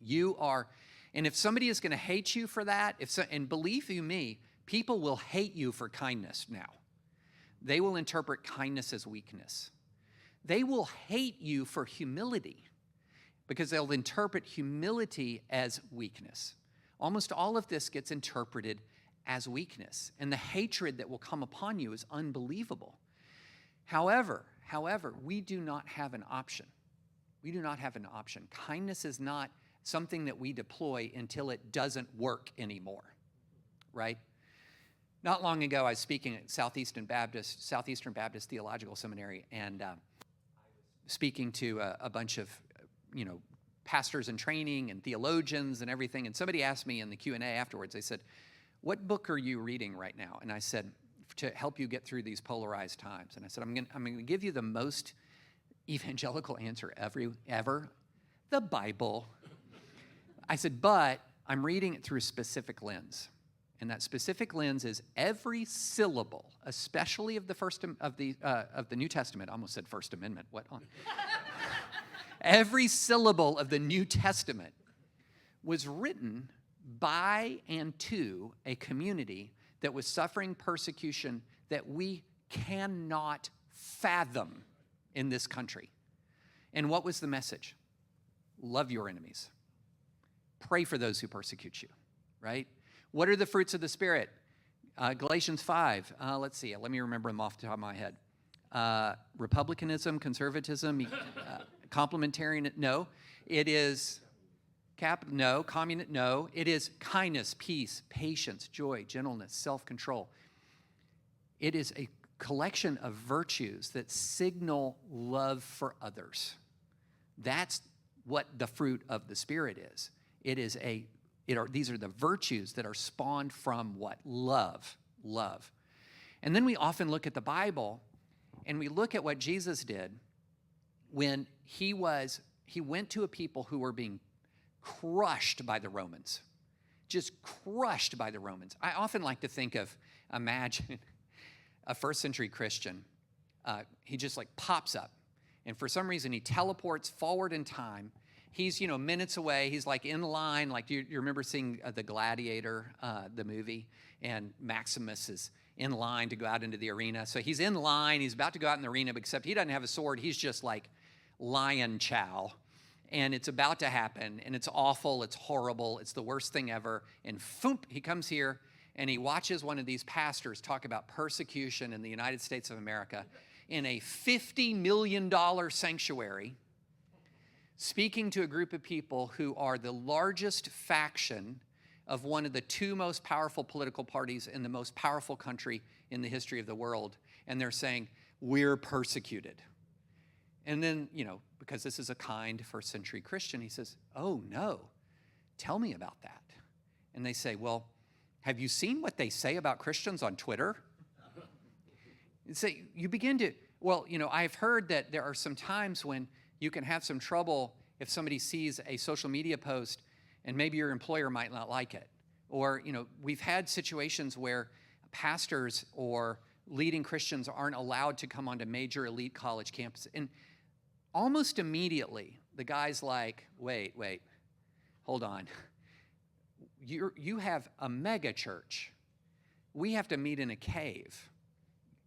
You are, and if somebody is going to hate you for that, and believe you me, people will hate you for kindness now. They will interpret kindness as weakness. They will hate you for humility because they'll interpret humility as weakness. Almost all of this gets interpreted as weakness, and the hatred that will come upon you is unbelievable. However, we do not have an option. We do not have an option. Kindness is not something that we deploy until it doesn't work anymore, right? Not long ago, I was speaking at Southeastern Baptist Theological Seminary, and speaking to a bunch of, pastors in training and theologians and everything. And somebody asked me in the Q&A afterwards, they said, "What book are you reading right now?" And I said, "To help you get through these polarized times." And I said, I'm going to give you the most evangelical answer ever, the Bible. I said, but I'm reading it through a specific lens. And that specific lens is every syllable, especially of the New Testament. I almost said First Amendment. What on? Every syllable of the New Testament was written by and to a community that was suffering persecution that we cannot fathom in this country. And what was the message? Love your enemies. Pray for those who persecute you, right? What are the fruits of the Spirit? Galatians 5. Let's see. Let me remember them off the top of my head. Republicanism, conservatism, complementarian. No. It is no. Communist. No. It is kindness, peace, patience, joy, gentleness, self-control. It is a collection of virtues that signal love for others. That's what the fruit of the Spirit is. These are the virtues that are spawned from what? Love. And then we often look at the Bible and we look at what Jesus did when he went to a people who were being crushed by the Romans. Just crushed by the Romans. I often like to imagine a first century Christian. He just pops up. And for some reason, he teleports forward in time. He's, minutes away. He's in line. You remember seeing The Gladiator, the movie, and Maximus is in line to go out into the arena. So he's in line. He's about to go out in the arena, except he doesn't have a sword. He's just lion chow. And it's about to happen, and it's awful. It's horrible. It's the worst thing ever. And foomp, he comes here, and he watches one of these pastors talk about persecution in the United States of America in a $50 million sanctuary, speaking to a group of people who are the largest faction of one of the two most powerful political parties in the most powerful country in the history of the world. And they're saying, we're persecuted. And then, because this is a kind first century Christian, he says, oh no, tell me about that. And they say, well, have you seen what they say about Christians on Twitter? And say, you begin to, I've heard that there are some times when you can have some trouble if somebody sees a social media post and maybe your employer might not like it. Or, we've had situations where pastors or leading Christians aren't allowed to come onto major elite college campuses. And almost immediately, the guy's like, wait, hold on. You have a mega church. We have to meet in a cave.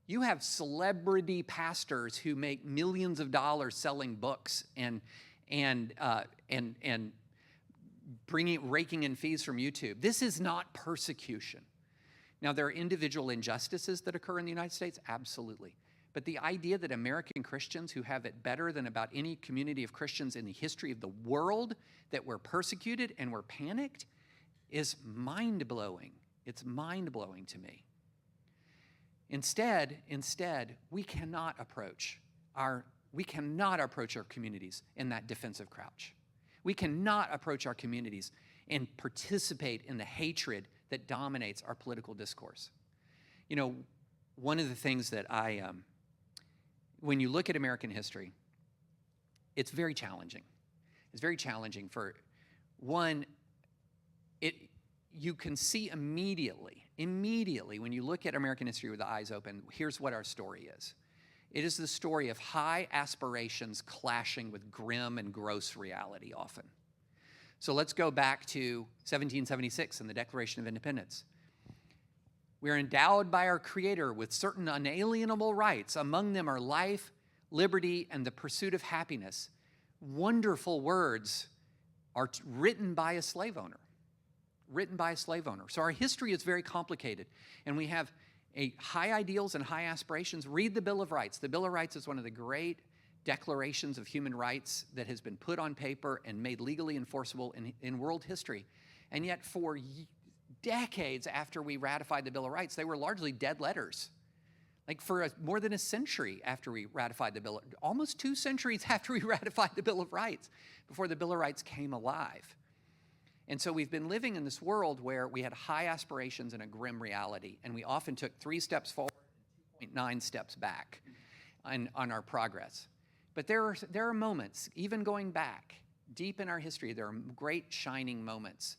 You have celebrity pastors who make millions of dollars selling books and raking in fees from YouTube. This is not persecution. Now, there are individual injustices that occur in the United States, absolutely. But the idea that American Christians who have it better than about any community of Christians in the history of the world, that we're persecuted and we're panicked, is mind-blowing. It's mind-blowing to me. Instead, we cannot approach our communities in that defensive crouch. We cannot approach our communities and participate in the hatred that dominates our political discourse. You know, one of the things that when you look at American history, it's very challenging. It's very challenging for one, you can see immediately when you look at American history with the eyes open, here's what our story is. It is the story of high aspirations clashing with grim and gross reality often. So let's go back to 1776 and the Declaration of Independence. We are endowed by our Creator with certain unalienable rights. Among them are life, liberty, and the pursuit of happiness. Wonderful words are written by a slave owner. So our history is very complicated, and we have high ideals and high aspirations. Read the Bill of Rights. The Bill of Rights is one of the great declarations of human rights that has been put on paper and made legally enforceable in world history. And yet for decades after we ratified the Bill of Rights, they were largely dead letters. Like for more than a century after we ratified the Bill, almost 2 centuries after we ratified the Bill of Rights, before the Bill of Rights came alive. And so we've been living in this world where we had high aspirations and a grim reality, and we often took 3 steps forward and 2.9 steps back on our progress. But there are moments, even going back deep in our history, there are great shining moments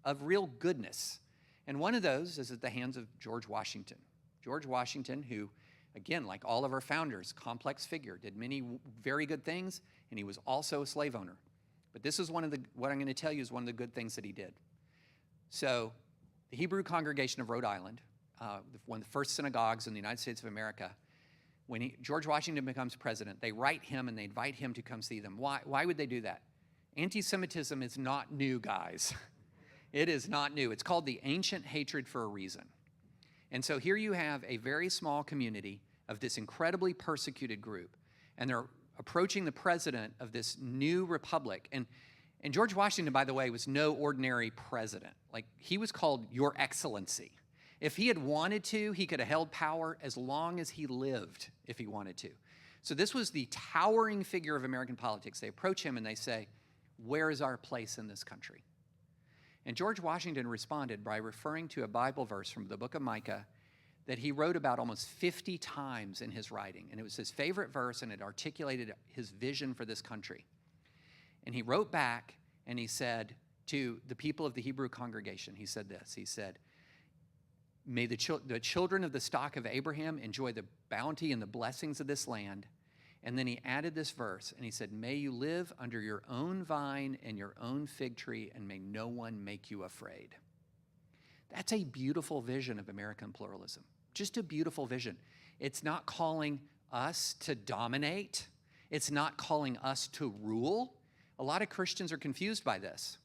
of real goodness. And one of those is at the hands of George Washington. George Washington, who, again, like all of our founders, complex figure, did many very good things, and he was also a slave owner. But this is what I'm going to tell you is one of the good things that he did. So the Hebrew congregation of Rhode Island, one of the first synagogues in the United States of America, when George Washington becomes president, they write him and they invite him to come see them. Why would they do that? Anti-Semitism is not new, guys. It is not new. It's called the ancient hatred for a reason. And so here you have a very small community of this incredibly persecuted group, and they're approaching the president of this new republic. And George Washington, by the way, was no ordinary president. Like, he was called Your Excellency. If he had wanted to, he could have held power as long as he lived, if he wanted to. So this was the towering figure of American politics. They approach him and they say, where is our place in this country? And George Washington responded by referring to a Bible verse from the book of Micah that he wrote about almost 50 times in his writing. And it was his favorite verse, and it articulated his vision for this country. And he wrote back and he said to the people of the Hebrew congregation, he said this, he said, may the children of the stock of Abraham enjoy the bounty and the blessings of this land. And then he added this verse, and he said, may you live under your own vine and your own fig tree, and may no one make you afraid. That's a beautiful vision of American pluralism. Just a beautiful vision. It's not calling us to dominate. It's not calling us to rule. A lot of Christians are confused by this.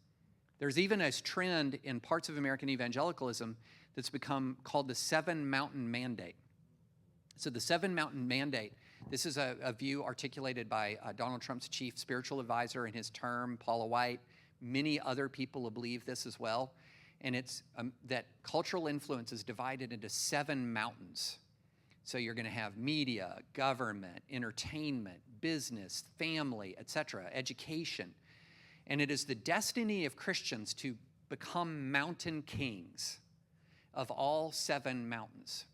There's even a trend in parts of American evangelicalism that's become called the 7 Mountain Mandate. So the 7 Mountain Mandate, this is a view articulated by Donald Trump's chief spiritual advisor in his term, Paula White. Many other people believe this as well. And it's that cultural influence is divided into 7 mountains. So you're going to have media, government, entertainment, business, family, etc., education. And it is the destiny of Christians to become mountain kings of all 7 mountains.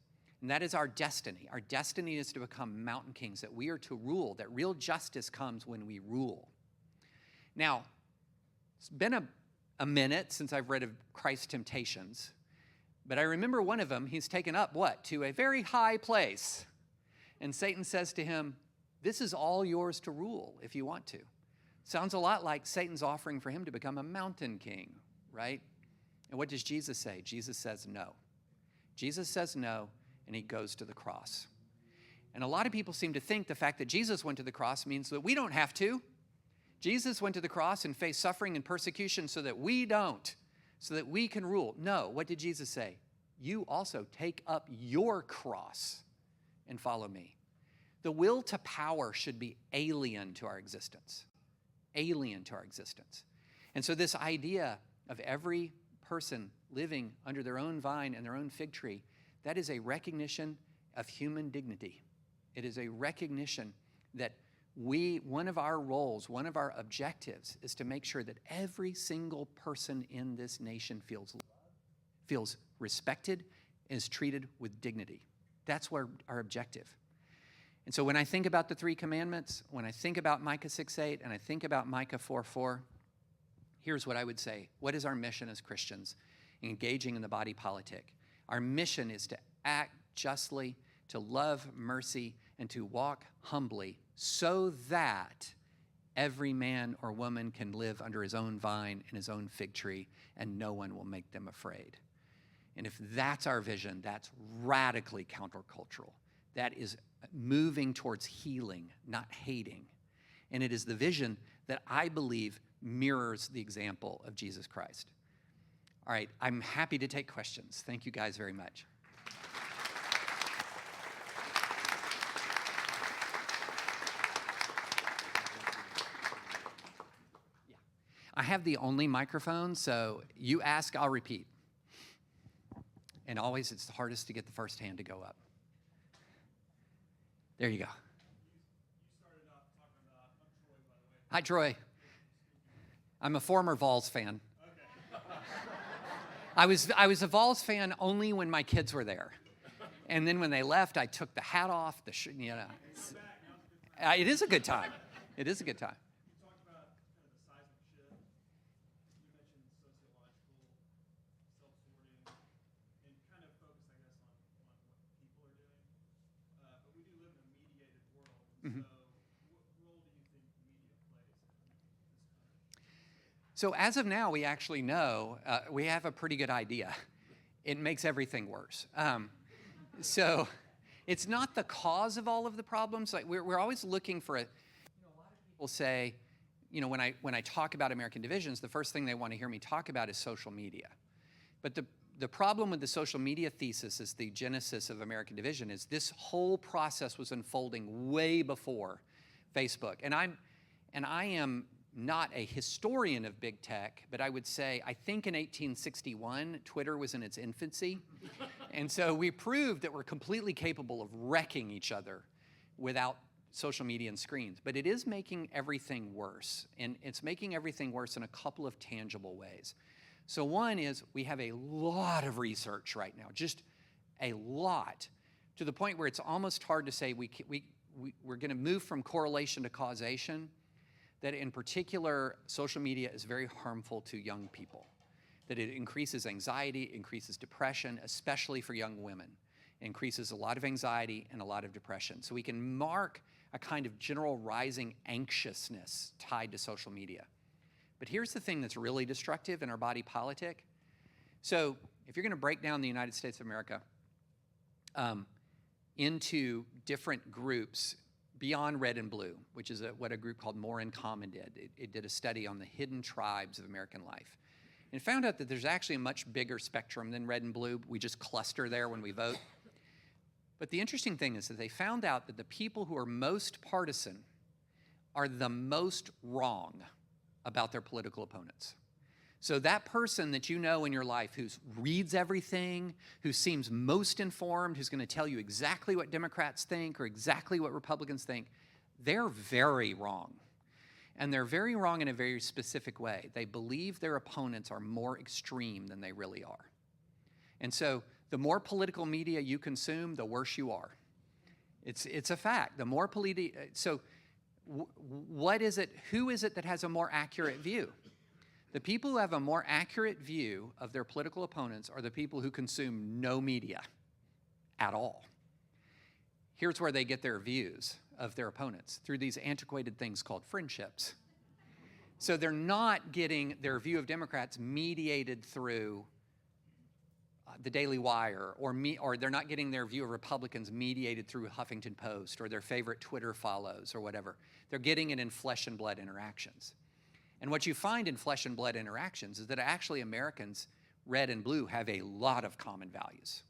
And that is our destiny. Our destiny is to become mountain kings, that we are to rule, that real justice comes when we rule. Now, it's been a minute since I've read of Christ's temptations, but I remember one of them, he's taken up what? To a very high place. And Satan says to him, this is all yours to rule if you want to. Sounds a lot like Satan's offering for him to become a mountain king, right? And what does Jesus say? Jesus says no. Jesus says no, and he goes to the cross. And a lot of people seem to think the fact that Jesus went to the cross means that we don't have to. Jesus went to the cross and faced suffering and persecution so that we don't, so that we can rule. No, what did Jesus say? You also take up your cross and follow me. The will to power should be alien to our existence. Alien to our existence. And so this idea of every person living under their own vine and their own fig tree, that is a recognition of human dignity. It is a recognition that one of our roles, one of our objectives is to make sure that every single person in this nation feels loved, feels respected, and is treated with dignity. That's our objective. And so when I think about the 3 commandments, when I think about Micah 6:8, and I think about Micah 4:4, here's what I would say. What is our mission as Christians engaging in the body politic? Our mission is to act justly, to love mercy, and to walk humbly so that every man or woman can live under his own vine and his own fig tree, and no one will make them afraid. And if that's our vision, that's radically countercultural. That is moving towards healing, not hating. And it is the vision that I believe mirrors the example of Jesus Christ. All right, I'm happy to take questions. Thank you guys very much. I have the only microphone, so you ask, I'll repeat. And always it's the hardest to get the first hand to go up. There you go. You started off talking about, I'm Troy, by the way. Hi, Troy. I'm a former Vols fan. Okay. I was a Vols fan only when my kids were there. And then when they left, I took the hat off, it is a good time. It is a good time. You talked about kind of the seismic shift. You mentioned sociological self-sorting and kind of focused, I guess, on what people are doing. But we do live in a mediated world. Mm-hmm. So what role do you think media plays in this country? So as of now, we actually know, we have a pretty good idea. It makes everything worse. So it's not the cause of all of the problems. Like we're always looking for a lot of people say, when I talk about American divisions, the first thing they want to hear me talk about is social media. But the problem with the social media thesis is the genesis of American division is this whole process was unfolding way before Facebook. And I am not a historian of big tech, but I would say I think in 1861, Twitter was in its infancy. And so we proved that we're completely capable of wrecking each other without social media and screens. But it is making everything worse. And it's making everything worse in a couple of tangible ways. So one is we have a lot of research right now, just a lot, to the point where it's almost hard to say we're going to move from correlation to causation, that in particular, social media is very harmful to young people, that it increases anxiety, increases depression, especially for young women. It increases a lot of anxiety and a lot of depression. So we can mark a kind of general rising anxiousness tied to social media. But here's the thing that's really destructive in our body politic. So if you're going to break down the United States of America into different groups beyond red and blue, which is what a group called More in Common did. It did a study on the hidden tribes of American life. And found out that there's actually a much bigger spectrum than red and blue. We just cluster there when we vote. But the interesting thing is that they found out that the people who are most partisan are the most wrong about their political opponents. So that person that you know in your life who reads everything, who seems most informed, who's going to tell you exactly what Democrats think or exactly what Republicans think, they're very wrong. And they're very wrong in a very specific way. They believe their opponents are more extreme than they really are. And so the more political media you consume, the worse you are. It's a fact. The more what is it? Who is it that has a more accurate view? The people who have a more accurate view of their political opponents are the people who consume no media at all. Here's where they get their views of their opponents, through these antiquated things called friendships. So they're not getting their view of Democrats mediated through the Daily Wire, or they're not getting their view of Republicans mediated through Huffington Post or their favorite Twitter follows or whatever. They're getting it in flesh and blood interactions. And what you find in flesh and blood interactions is that actually Americans, red and blue, have a lot of common values.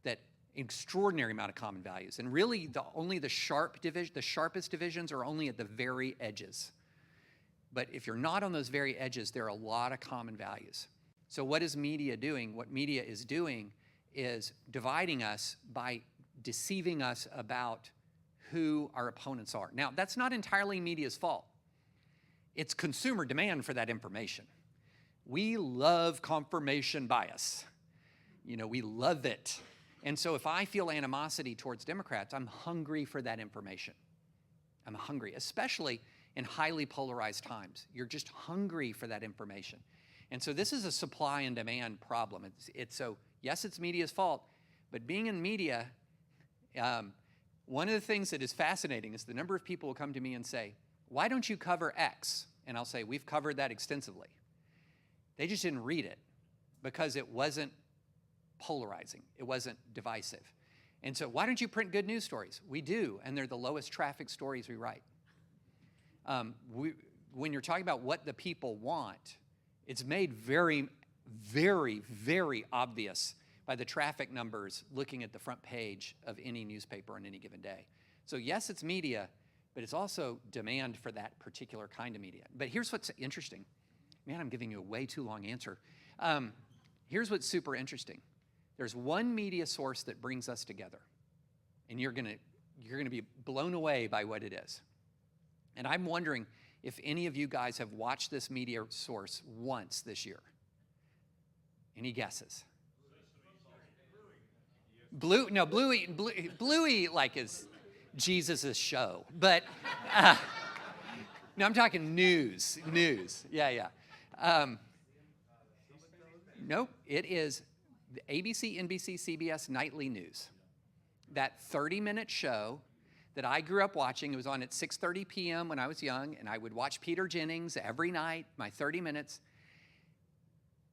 That extraordinary amount of common values. And really, only the sharpest divisions are only at the very edges. But if you're not on those very edges, there are a lot of common values. So what is media doing? What media is doing is dividing us by deceiving us about who our opponents are. Now, that's not entirely media's fault. It's consumer demand for that information. We love confirmation bias. We love it. And so if I feel animosity towards Democrats, I'm hungry for that information. I'm hungry, especially in highly polarized times. You're just hungry for that information. And so this is a supply and demand problem. So yes, it's media's fault, but being in media, one of the things that is fascinating is the number of people who come to me and say, why don't you cover X? And I'll say, we've covered that extensively. They just didn't read it because it wasn't polarizing. It wasn't divisive. And so why don't you print good news stories? We do, and they're the lowest traffic stories we write. When you're talking about what the people want, it's made very, very, very obvious by the traffic numbers looking at the front page of any newspaper on any given day. So yes, it's media, but it's also demand for that particular kind of media. But here's what's interesting. Man, I'm giving you a way too long answer. Here's what's super interesting. There's one media source that brings us together, and you're gonna be blown away by what it is. And I'm wondering if any of you guys have watched this media source once this year. Any guesses? Bluey like is Jesus' show, but no, I'm talking news. Yeah. Nope, it is the ABC, NBC, CBS nightly news. That 30-minute show that I grew up watching. It was on at 6:30 p.m. when I was young, and I would watch Peter Jennings every night, my 30 minutes.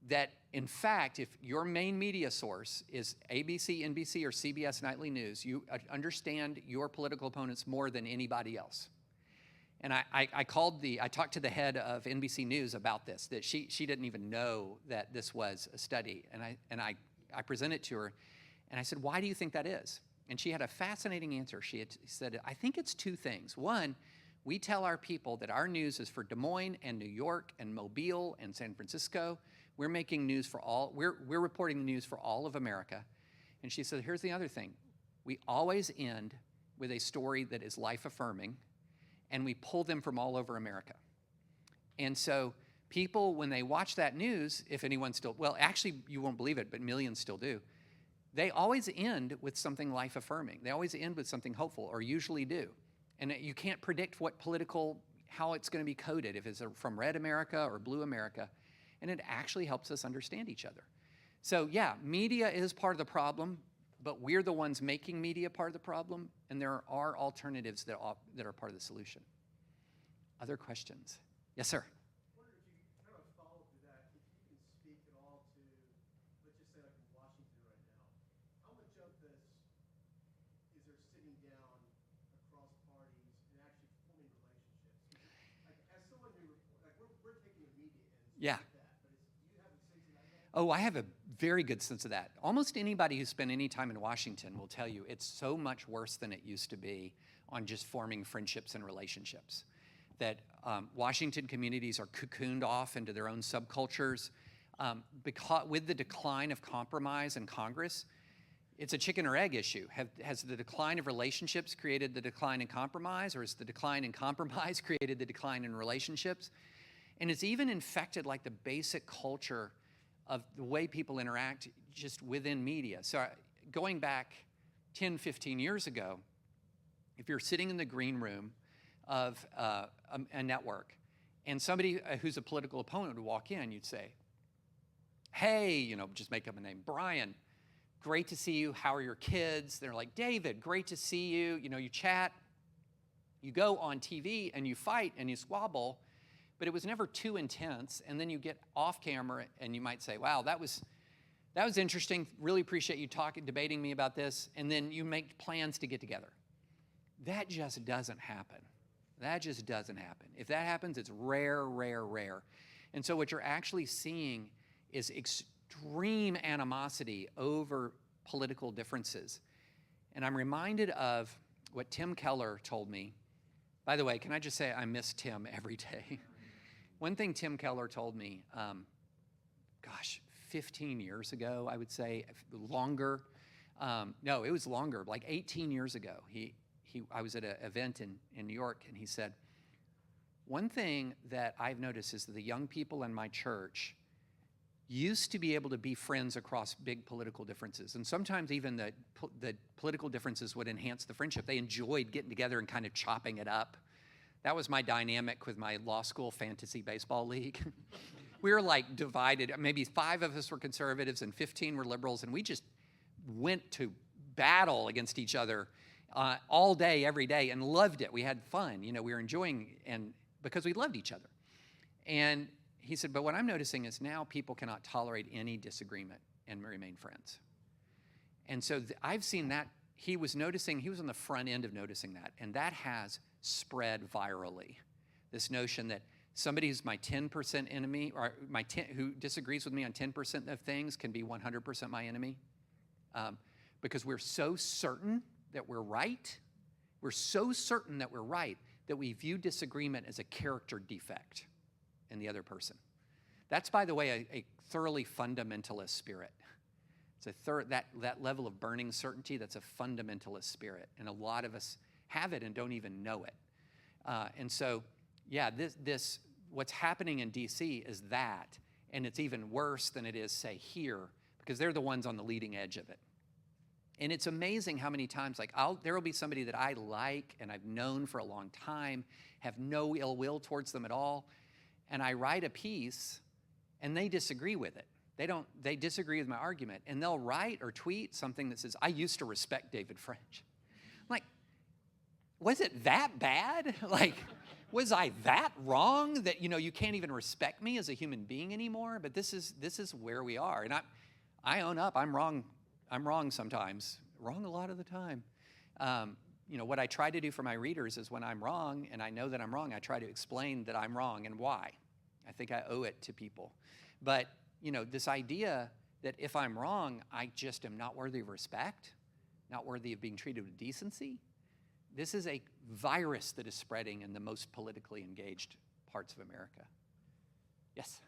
That, in fact, if your main media source is ABC, NBC, or CBS nightly news, you understand your political opponents more than anybody else. And I talked to the head of NBC News about this, that she didn't even know that this was a study. And I presented it to her, and I said, why do you think that is? And she had a fascinating answer. She had said, I think it's two things. One, we tell our people that our news is for Des Moines and New York and Mobile and San Francisco. We're making news for all, we're reporting the news for all of America. And she said, here's the other thing. We always end with a story that is life-affirming, and we pull them from all over America. And so people, when they watch that news, if anyone still, well, actually, you won't believe it, but millions still do, they always end with something life-affirming. They always end with something hopeful, or usually do. And you can't predict how it's going to be coded, if it's from red America or blue America. And it actually helps us understand each other. So yeah, media is part of the problem, but we're the ones making media part of the problem, and there are alternatives that are part of the solution. Other questions? Yes, sir. I wonder if you kind of follow through that, if you can speak at all to, let's just say like in Washington right now, how much of this is there sitting down across parties and actually forming relationships? Like, as someone who, like, we're taking the media in. Yeah. Like that, but do you have a sense of that yet? Oh, I have a very good sense of that. Almost anybody who spent any time in Washington will tell you it's so much worse than it used to be on just forming friendships and relationships. That Washington communities are cocooned off into their own subcultures. Because with the decline of compromise in Congress, it's a chicken or egg issue. Has the decline of relationships created the decline in compromise, or has the decline in compromise created the decline in relationships? And it's even infected like the basic culture of the way people interact just within media. So going back 10, 15 years ago, if you're sitting in the green room of a network and somebody who's a political opponent would walk in, you'd say, hey, just make up a name, Brian, great to see you. How are your kids? They're like, David, great to see you. You chat. You go on TV and you fight and you squabble, but it was never too intense. And then you get off camera and you might say, wow, that was interesting. Really appreciate you debating me about this. And then you make plans to get together. That just doesn't happen. That just doesn't happen. If that happens, it's rare, rare, rare. And so what you're actually seeing is extreme animosity over political differences. And I'm reminded of what Tim Keller told me. By the way, can I just say I miss Tim every day? One thing Tim Keller told me, 15 years ago, I would say, longer. No, it was longer, like 18 years ago. I was at an event in New York, and he said, one thing that I've noticed is that the young people in my church used to be able to be friends across big political differences. And sometimes even the political differences would enhance the friendship. They enjoyed getting together and kind of chopping it up. That was my dynamic with my law school fantasy baseball league. We were like divided. Maybe 5 of us were conservatives and 15 were liberals, and we just went to battle against each other all day, every day, and loved it. We had fun. We were enjoying, and because we loved each other. And he said, but what I'm noticing is now people cannot tolerate any disagreement and remain friends. And so I've seen that. He was on the front end of noticing that, and that has spread virally. This notion that somebody who's my 10% enemy, or who disagrees with me on 10% of things, can be 100% my enemy. Because we're so certain that we're right. We're so certain that we're right that we view disagreement as a character defect in the other person. That's, by the way, a thoroughly fundamentalist spirit. It's that level of burning certainty, that's a fundamentalist spirit. And a lot of us have it and don't even know it. And so, yeah, this what's happening in D.C. is that, and it's even worse than it is, say, here, because they're the ones on the leading edge of it. And it's amazing how many times, there will be somebody that I like and I've known for a long time, have no ill will towards them at all, and I write a piece, and they disagree with it. They disagree with my argument, and they'll write or tweet something that says, I used to respect David French. I'm like, was it that bad? Was I that wrong that, you can't even respect me as a human being anymore? But this is where we are. And I own up, I'm wrong. I'm wrong sometimes, wrong a lot of the time. What I try to do for my readers is when I'm wrong, and I know that I'm wrong, I try to explain that I'm wrong and why. I think I owe it to people. But, this idea that if I'm wrong, I just am not worthy of respect, not worthy of being treated with decency, this is a virus that is spreading in the most politically engaged parts of America. Yes?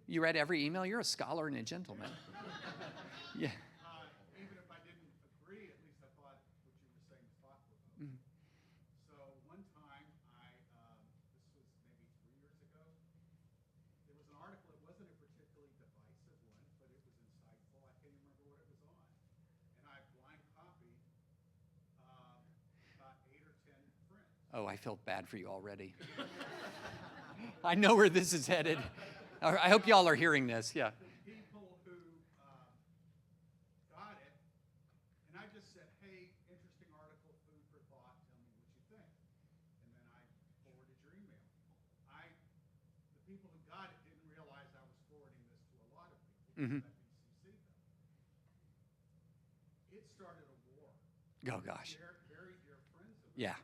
You read every email? You're a scholar and a gentleman. Yeah. Even if I didn't agree, at least I thought what you were saying was thoughtful. Mm-hmm. So one time, this was maybe 3 years ago, there was an article. It wasn't a particularly divisive one, but it was insightful. I can't even remember what it was on. And I blind copied about 8 or 10 friends. Oh, I felt bad for you already. I know where this is headed. I hope y'all are hearing this, yeah. People who got it, and I just said, hey, interesting article, food for thought, tell me what you think. And then I forwarded your email. The people who got it didn't realize I was forwarding this to a lot of people. Mm-hmm. That BCC them. It started a war. Oh, gosh. Very dear friends of mine. Yeah.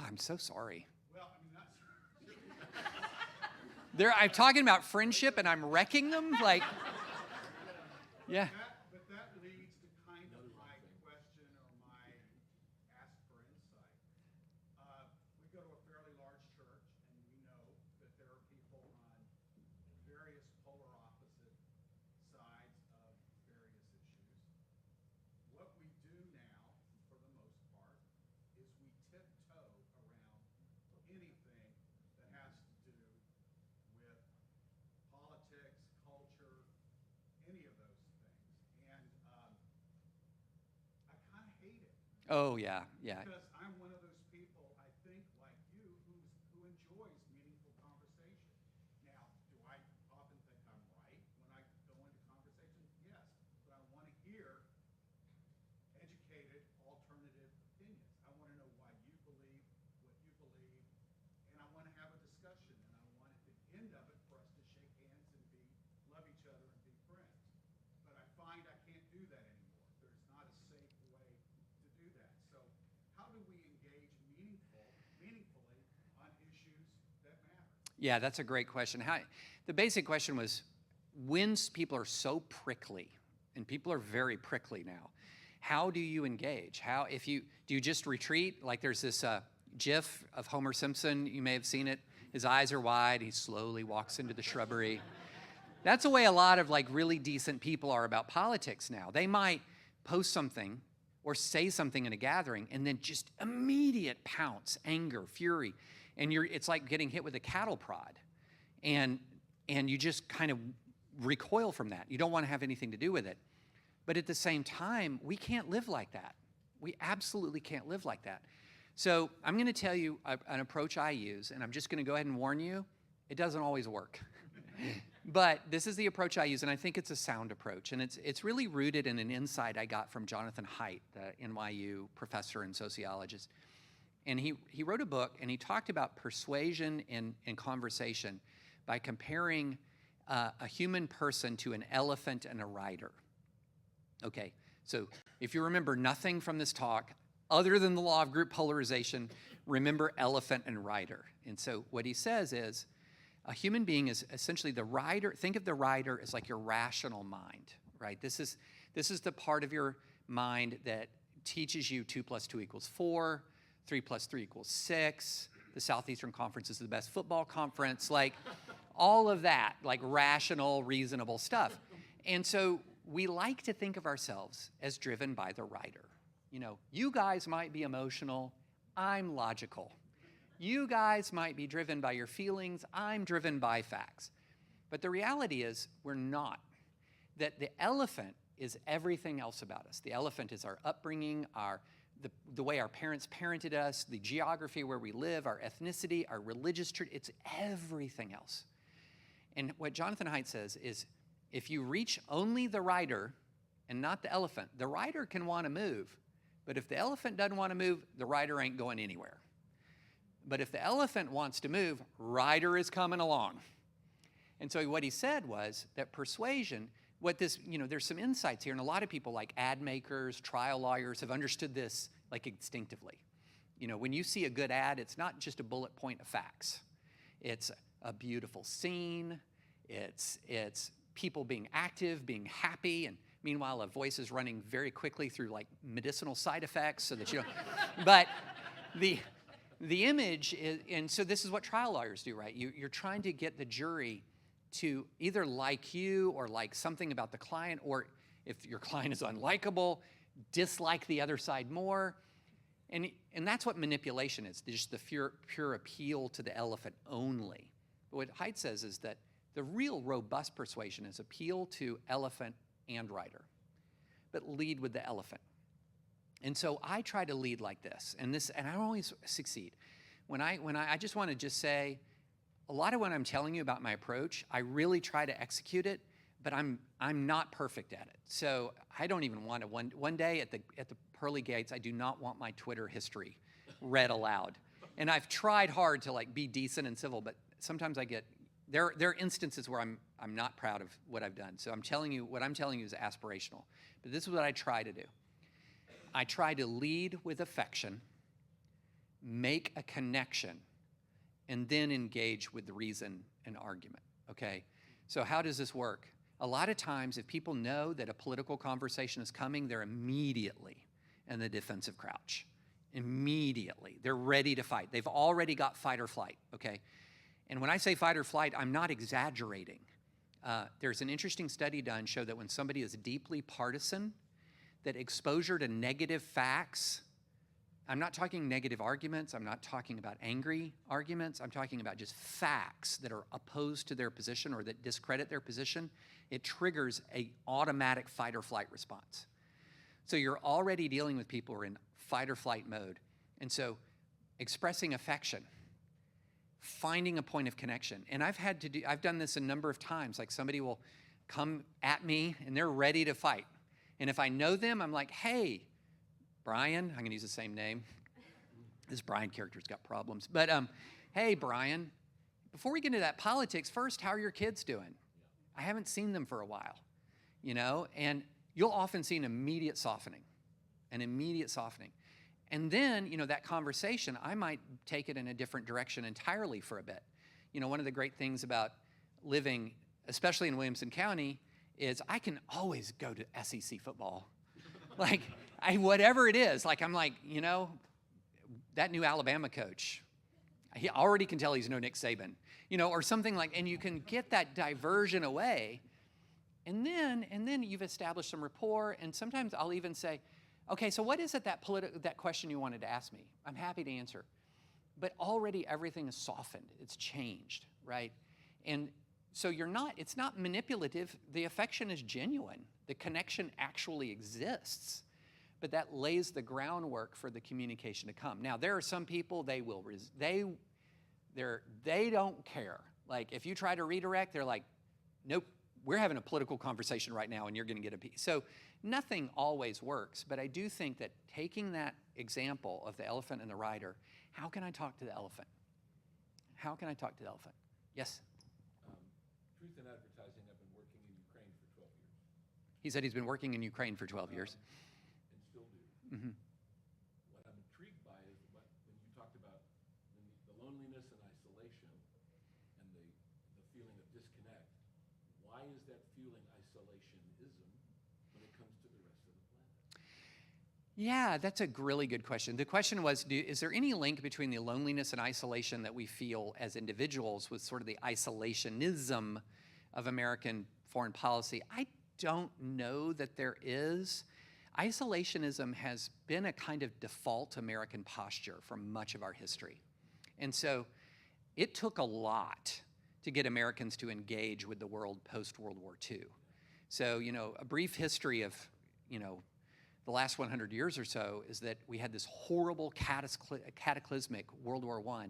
I'm so sorry. Well, I mean, that's... I'm talking about friendship and I'm wrecking them? Yeah. But that leads to kind of my question or my ask for insight. We go to a fairly large church, and we know that there are people on various polar opposite sides of various issues. What we do now, for the most part, is we tiptoe around anything that has to do with politics, culture, any of those things. And I kind of hate it. Oh, yeah, yeah. Because I'm one of those people, I think, like you, who enjoys meaningful conversation. Now, do I end of it for us to shake hands and love each other and be friends. But I find I can't do that anymore. There's not a safe way to do that. So how do we engage meaningfully on issues that matter? Yeah, that's a great question. The basic question was, when people are so prickly, and people are very prickly now, how do you engage? Do you just retreat? Like there's this GIF of Homer Simpson, you may have seen it. His eyes are wide, he slowly walks into the shrubbery. That's the way a lot of like really decent people are about politics now. They might post something or say something in a gathering and then just immediate pounce, anger, fury. And it's like getting hit with a cattle prod. And you just kind of recoil from that. You don't want to have anything to do with it. But at the same time, we can't live like that. We absolutely can't live like that. So I'm going to tell you an approach I use, and I'm just going to go ahead and warn you, it doesn't always work. But this is the approach I use, and I think it's a sound approach. And it's really rooted in an insight I got from Jonathan Haidt, the NYU professor and sociologist. And he wrote a book, and he talked about persuasion and conversation by comparing a human person to an elephant and a rider. Okay, so if you remember nothing from this talk, other than the law of group polarization, remember elephant and rider. And so what he says is, a human being is essentially the rider. Think of the rider as like your rational mind, right? This is the part of your mind that teaches you 2 + 2 = 4, 3 + 3 = 6. The Southeastern Conference is the best football conference. Like all of that, like rational, reasonable stuff. And so we like to think of ourselves as driven by the rider. You know, you guys might be emotional, I'm logical. You guys might be driven by your feelings, I'm driven by facts. But the reality is we're not. That the elephant is everything else about us. The elephant is our upbringing, the way our parents parented us, the geography where we live, our ethnicity, our religious tradition, it's everything else. And what Jonathan Haidt says is, if you reach only the rider and not the elephant, the rider can want to move. But if the elephant doesn't want to move, the rider ain't going anywhere. But if the elephant wants to move, rider is coming along. And so what he said was that persuasion, there's some insights here, and a lot of people like ad makers, trial lawyers have understood this like instinctively. You know, when you see a good ad, it's not just a bullet point of facts. It's a beautiful scene, it's people being active, being happy, and meanwhile a voice is running very quickly through like medicinal side effects so that you don't, but the image is, and so this is what trial lawyers do, right? You're trying to get the jury to either like you or like something about the client, or if your client is unlikable, dislike the other side more. And that's what manipulation is, just the pure appeal to the elephant only. But what Haidt says is that the real robust persuasion is appeal to elephant and rider, but lead with the elephant. And so I try to lead like this, and I don't always succeed. When I just want to just say, a lot of what I'm telling you about my approach, I really try to execute it, but I'm not perfect at it. So I don't even want to. One day at the pearly gates, I do not want my Twitter history read aloud. And I've tried hard to like be decent and civil, but sometimes I get there are instances where I'm not proud of what I've done. So what I'm telling you is aspirational. But this is what I try to do. I try to lead with affection, make a connection, and then engage with reason and argument, okay? So how does this work? A lot of times, if people know that a political conversation is coming, they're immediately in the defensive crouch. Immediately. They're ready to fight. They've already got fight or flight, okay? And when I say fight or flight, I'm not exaggerating. There's an interesting study done show that when somebody is deeply partisan, that exposure to negative facts, I'm not talking negative arguments, I'm not talking about angry arguments, I'm talking about just facts that are opposed to their position or that discredit their position, it triggers an automatic fight or flight response. So you're already dealing with people who are in fight or flight mode. And so expressing affection, finding a point of connection. And I've done this a number of times, like somebody will come at me and they're ready to fight. And if I know them, I'm like, hey, Brian, I'm gonna use the same name. This Brian character's got problems. But hey, Brian, before we get into that politics, first, how are your kids doing? I haven't seen them for a while, you know, and you'll often see an immediate softening. And then, you know, that conversation, I might take it in a different direction entirely for a bit. You know, one of the great things about living, especially in Williamson County, is I can always go to SEC football. Like, whatever it is, like, I'm like, you know, that new Alabama coach, he already can tell he's no Nick Saban, you know, or something like, and you can get that diversion away. And then you've established some rapport, and sometimes I'll even say, okay, so what is it that question you wanted to ask me? I'm happy to answer. But already everything is softened. It's changed, right? And so it's not manipulative. The affection is genuine. The connection actually exists. But that lays the groundwork for the communication to come. Now, there are some people, they don't care. Like, if you try to redirect, they're like, nope, we're having a political conversation right now, and you're going to get a piece. So nothing always works, but I do think that taking that example of the elephant and the rider, how can I talk to the elephant? How can I talk to the elephant? Yes? Truth in Advertising, I've been working in Ukraine for 12 years. He said he's been working in Ukraine for 12 years. And still do. Mm-hmm. What I'm intrigued by is when you talked about the loneliness and isolation and the feeling of disconnect. Why is that feeling isolationism when it comes to the rest of the planet? Yeah, that's a really good question. The question was, is there any link between the loneliness and isolation that we feel as individuals with sort of the isolationism of American foreign policy? I don't know that there is. Isolationism has been a kind of default American posture for much of our history. And so it took a lot to get Americans to engage with the world post-World War II. So, you know, a brief history of, you know, the last 100 years or so is that we had this horrible cataclysmic World War I.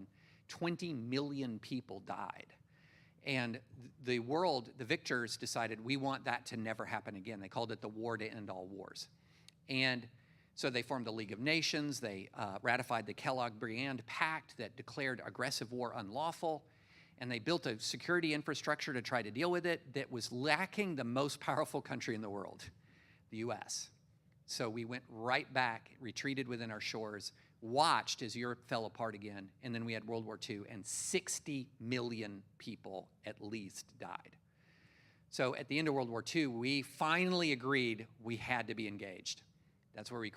20 million people died. And the world, the victors decided we want that to never happen again. They called it the war to end all wars. And so they formed the League of Nations. They ratified the Kellogg-Briand Pact that declared aggressive war unlawful. And they built a security infrastructure to try to deal with it that was lacking the most powerful country in the world, the US. So we went right back, retreated within our shores, watched as Europe fell apart again, and then we had World War II, and 60 million people at least died. So at the end of World War II, we finally agreed we had to be engaged. That's where we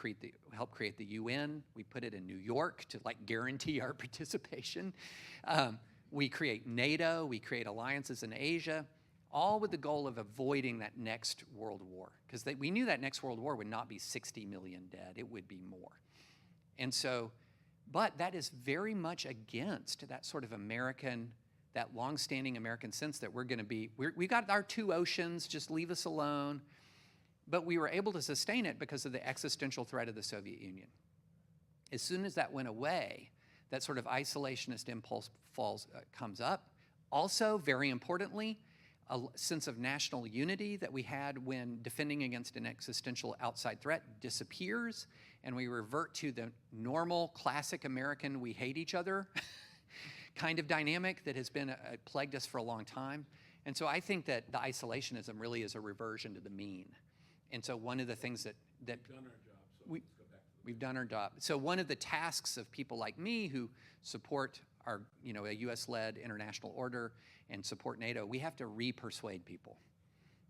helped create the UN. We put it in New York to like guarantee our participation. We create NATO, we create alliances in Asia, all with the goal of avoiding that next world war. Because we knew that next world war would not be 60 million dead, it would be more. And so, but that is very much against that sort of American, that longstanding American sense that we're gonna be, we got our two oceans, just leave us alone. But we were able to sustain it because of the existential threat of the Soviet Union. As soon as that went away, that sort of isolationist impulse comes up. Also, very importantly, a sense of national unity that we had when defending against an existential outside threat disappears, and we revert to the normal, classic American, we hate each other kind of dynamic that has been plagued us for a long time. And so I think that the isolationism really is a reversion to the mean. And so one of the things that We've done our job, so let's go back to we've done our job. So one of the tasks of people like me who support our, you know, a US-led international order and support NATO, we have to re-persuade people.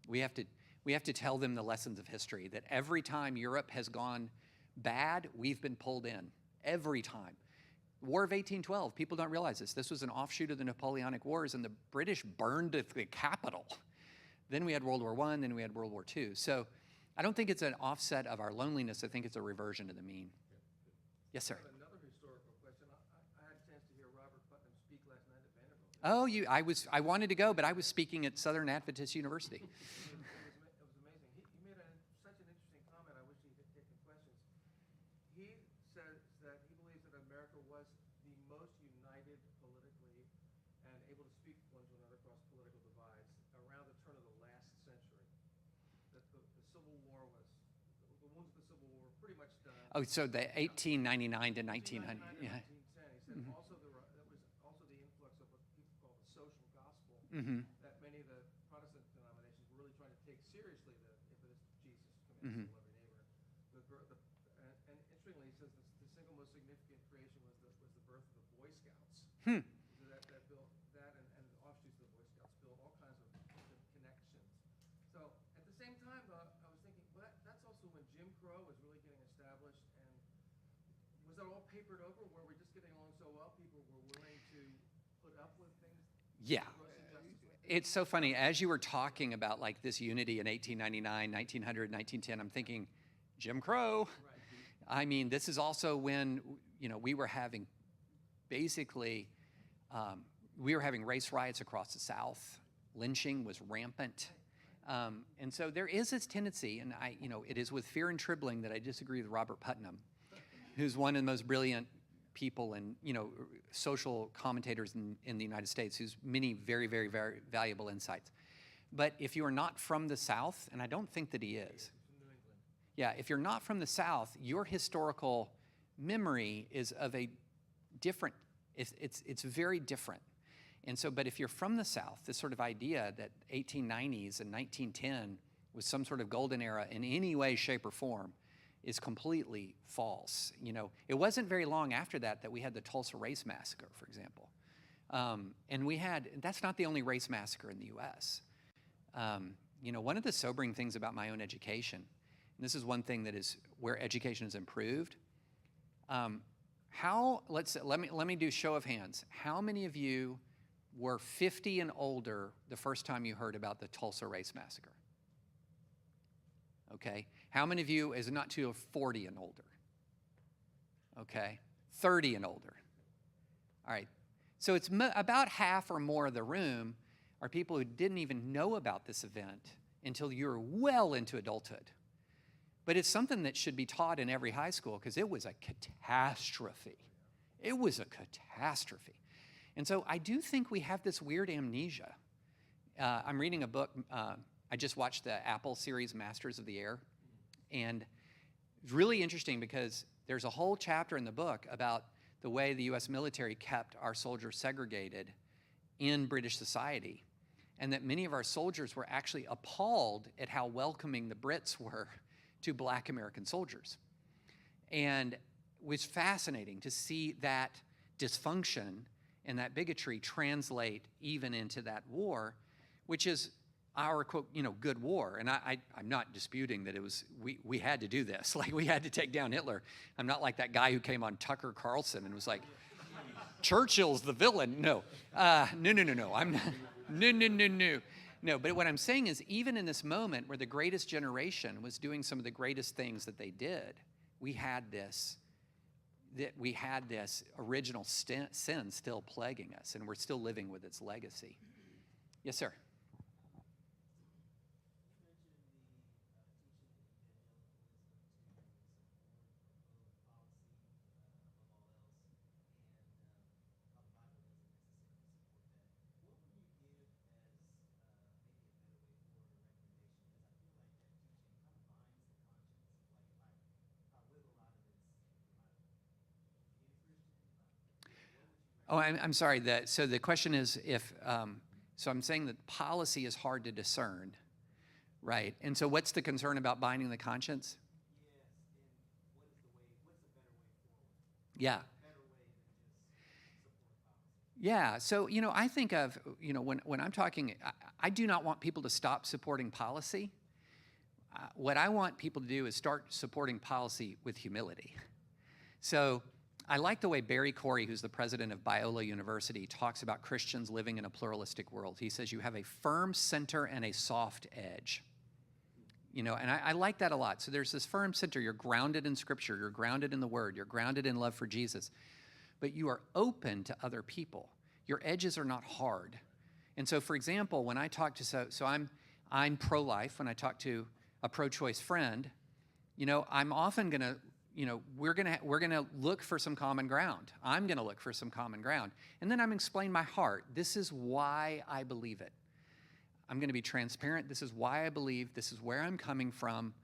We have to tell them the lessons of history, that every time Europe has gone bad, we've been pulled in. Every time. War of 1812, people don't realize this. This was an offshoot of the Napoleonic Wars, and the British burned the capital. Then we had World War I, then we had World War II. So I don't think it's an offset of our loneliness. I think it's a reversion to the mean. Yes, sir. I have another historical question. I had a chance to hear Robert Putnam speak last night at Vanderbilt. Oh, I wanted to go, but I was speaking at Southern Adventist University. It was amazing. He made such an interesting comment. I wish he had taken questions. He says that he believes that America was the most united politically and able to speak one to another across political divides around the turn of the last century. That the Civil War was, the wounds of the Civil War were pretty much done. Oh, so the 1899 to 1900. Yeah. 1910. He said also that was also the influx of what people call the that many of the Protestant denominations were really trying to take seriously the impetus Jesus commands to love your neighbor. And interestingly, he says the single most significant creation was the birth of the Boy Scouts. So that built that and the offshoots of the Boy Scouts built all kinds of connections. So at the same time, though, I was thinking, well, that's also when Jim Crow was really getting established. And was that all papered over? Were we just getting along so well, people were willing to put up with things? Yeah. It's so funny. As you were talking about like this unity in 1899, 1900, 1910, I'm thinking, Jim Crow. I mean, this is also when, we were having basically, we were having race riots across the South. Lynching was rampant. And so there is this tendency, and it is with fear and trembling that I disagree with Robert Putnam, who's one of the most brilliant people and, social commentators in the United States, who's many very, very, very valuable insights. But if you are not from the South, and I don't think that he is. Yeah, if you're not from the South, your historical memory is of a different, it's very different. And so, but if you're from the South, this sort of idea that 1890s and 1910 was some sort of golden era in any way, shape, or form is completely false. It wasn't very long after that we had the Tulsa Race Massacre, for example. And that's not the only race massacre in the U.S. One of the sobering things about my own education, and this is one thing that is where education has improved. Let me do show of hands. How many of you were 50 and older the first time you heard about the Tulsa Race Massacre? Okay. How many of you is not too 40 and older? Okay. 30 and older. All right. So it's about half or more of the room are people who didn't even know about this event until you were well into adulthood. But it's something that should be taught in every high school because it was a catastrophe. It was a catastrophe. And so I do think we have this weird amnesia. I'm reading a book. I just watched the Apple series Masters of the Air. And it's really interesting because there's a whole chapter in the book about the way the U.S. military kept our soldiers segregated in British society. And that many of our soldiers were actually appalled at how welcoming the Brits were to Black American soldiers. And it was fascinating to see that dysfunction and that bigotry translate even into that war, which is our, quote, good war. And I'm not disputing that it was, we had to do this. Like, we had to take down Hitler. I'm not like that guy who came on Tucker Carlson and was like, Churchill's the villain. No. No. I'm not. No. No, but what I'm saying is, even in this moment where the greatest generation was doing some of the greatest things that they did, we had this original sin still plaguing us, and we're still living with its legacy. Yes, sir. Oh, I'm sorry. So the question is so I'm saying that policy is hard to discern, right? And so what's the concern about binding the conscience? Yes, and what's the better way forward? Yeah. So, I think of, when I'm talking, I do not want people to stop supporting policy. What I want people to do is start supporting policy with humility. So I like the way Barry Corey, who's the president of Biola University, talks about Christians living in a pluralistic world. He says you have a firm center and a soft edge. And I like that a lot. So there's this firm center. You're grounded in Scripture. You're grounded in the Word. You're grounded in love for Jesus. But you are open to other people. Your edges are not hard. And so, for example, when I talk to, I'm pro-life. When I talk to a pro-choice friend, I'm often going to, we're gonna look for some common ground. I'm gonna look for some common ground. And then I'm gonna explain my heart. This is why I believe it. I'm gonna be transparent. This is why I believe. This is where I'm coming from.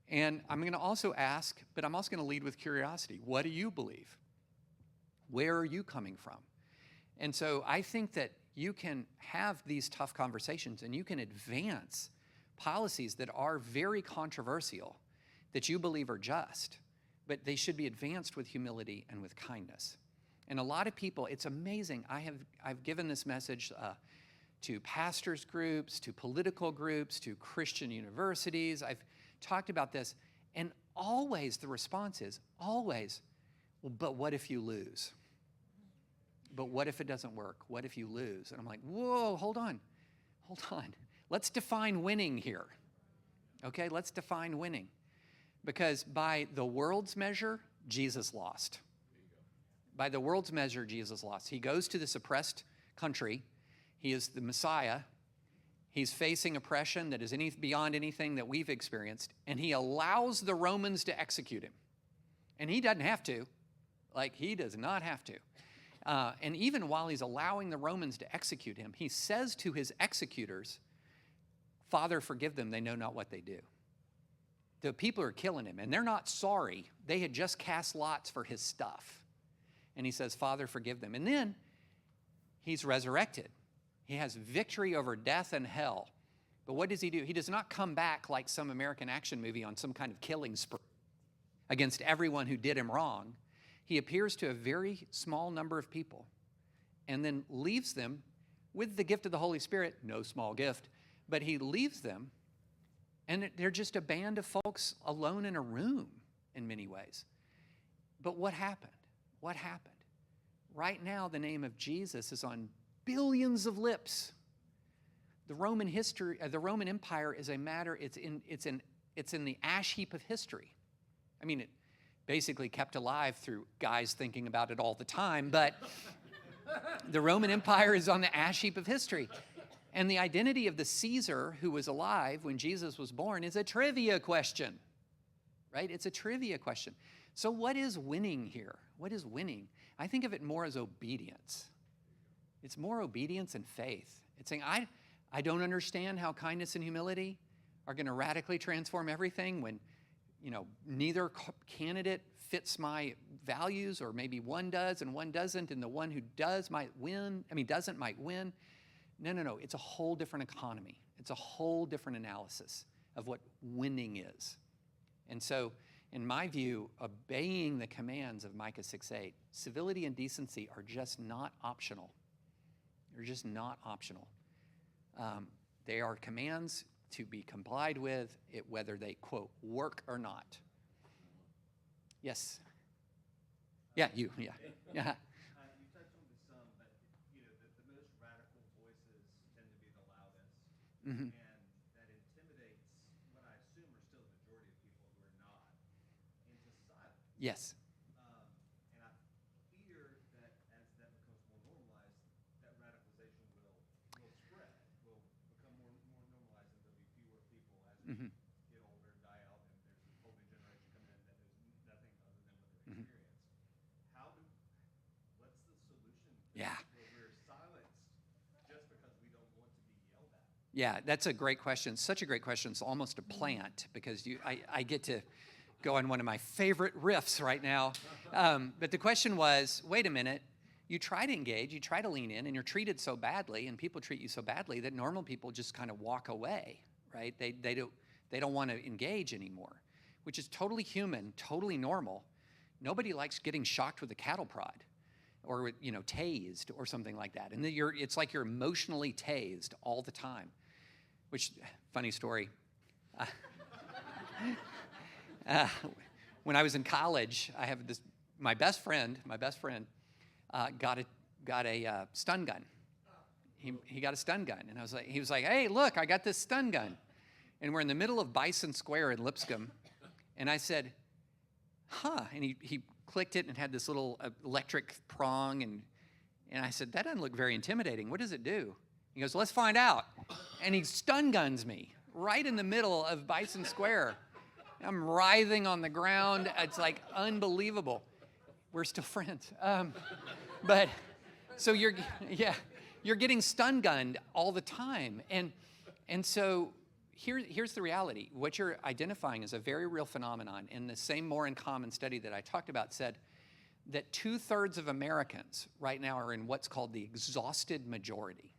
And I'm gonna also ask, but I'm also gonna lead with curiosity. What do you believe? Where are you coming from? And so I think that, you can have these tough conversations and you can advance policies that are very controversial, that you believe are just, but they should be advanced with humility and with kindness. And a lot of people, it's amazing. I've given this message to pastors' groups, to political groups, to Christian universities. I've talked about this, and always the response is, always, well, but what if you lose? But what if it doesn't work? What if you lose? And I'm like, whoa, hold on. Let's define winning here. Okay, let's define winning. Because by the world's measure, Jesus lost. By the world's measure, Jesus lost. He goes to this oppressed country. He is the Messiah. He's facing oppression that is beyond anything that we've experienced. And he allows the Romans to execute him. And he doesn't have to. Like, he does not have to. And even while he's allowing the Romans to execute him, he says to his executors, Father, forgive them. They know not what they do. The people are killing him, and they're not sorry. They had just cast lots for his stuff. And he says, Father, forgive them. And then he's resurrected. He has victory over death and hell. But what does he do? He does not come back like some American action movie on some kind of killing spree against everyone who did him wrong. He appears to a very small number of people and then leaves them with the gift of the Holy Spirit, no small gift, but he leaves them, and they're just a band of folks alone in a room in many ways. But what happened? What happened? Right now, the name of Jesus is on billions of lips. The Roman Empire is a matter, it's in the ash heap of history. I mean, it basically kept alive through guys thinking about it all the time, but the Roman Empire is on the ash heap of history. And the identity of the Caesar who was alive when Jesus was born is a trivia question, right? It's a trivia question. So what is winning here? What is winning? I think of it more as obedience. It's more obedience and faith. It's saying, I don't understand how kindness and humility are going to radically transform everything when, neither candidate fits my values, or maybe one does and one doesn't, and the one who doesn't might win. No. It's a whole different economy. It's a whole different analysis of what winning is. And so, in my view, obeying the commands of Micah 6:8, civility and decency are just not optional. They're just not optional. They are commands to be complied with, whether they, quote, work or not. Yes? Yeah, you, yeah. Yeah. You touched on this some, but the most radical voices tend to be the loudest, Mm-hmm. and that intimidates what I assume are still the majority of people who are not into silence. Yes. And I fear that as that becomes more normalized, that radicalization will spread, will become more normalized, and there'll be fewer people as we Mm-hmm. get older and die out, and there's a whole new generation coming in that knows nothing other than what they've Mm-hmm. experienced. What's the solution? Yeah. Where we're silenced just because we don't want to be yelled at? Yeah, that's a great question. Such a great question. It's almost a plant, because I get to go on one of my favorite riffs right now. But the question was, wait a minute, you try to engage, you try to lean in, and you're treated so badly, and people treat you so badly that normal people just kind of walk away, right? They don't want to engage anymore, which is totally human, totally normal. Nobody likes getting shocked with a cattle prod or tased or something like that. And then it's like you're emotionally tased all the time. Which, funny story. When I was in college, I have my best friend got a stun gun. He got a stun gun, and he was like, hey, look, I got this stun gun. And we're in the middle of Bison Square in Lipscomb, and I said, huh, and he clicked it and had this little electric prong, and I said, that doesn't look very intimidating. What does it do? He goes, let's find out. And he stun guns me right in the middle of Bison Square. I'm writhing on the ground. It's like unbelievable. We're still friends. But so you're getting stun gunned all the time. And so here's the reality. What you're identifying is a very real phenomenon. And the same More in Common study that I talked about said that 2/3 of Americans right now are in what's called the exhausted majority.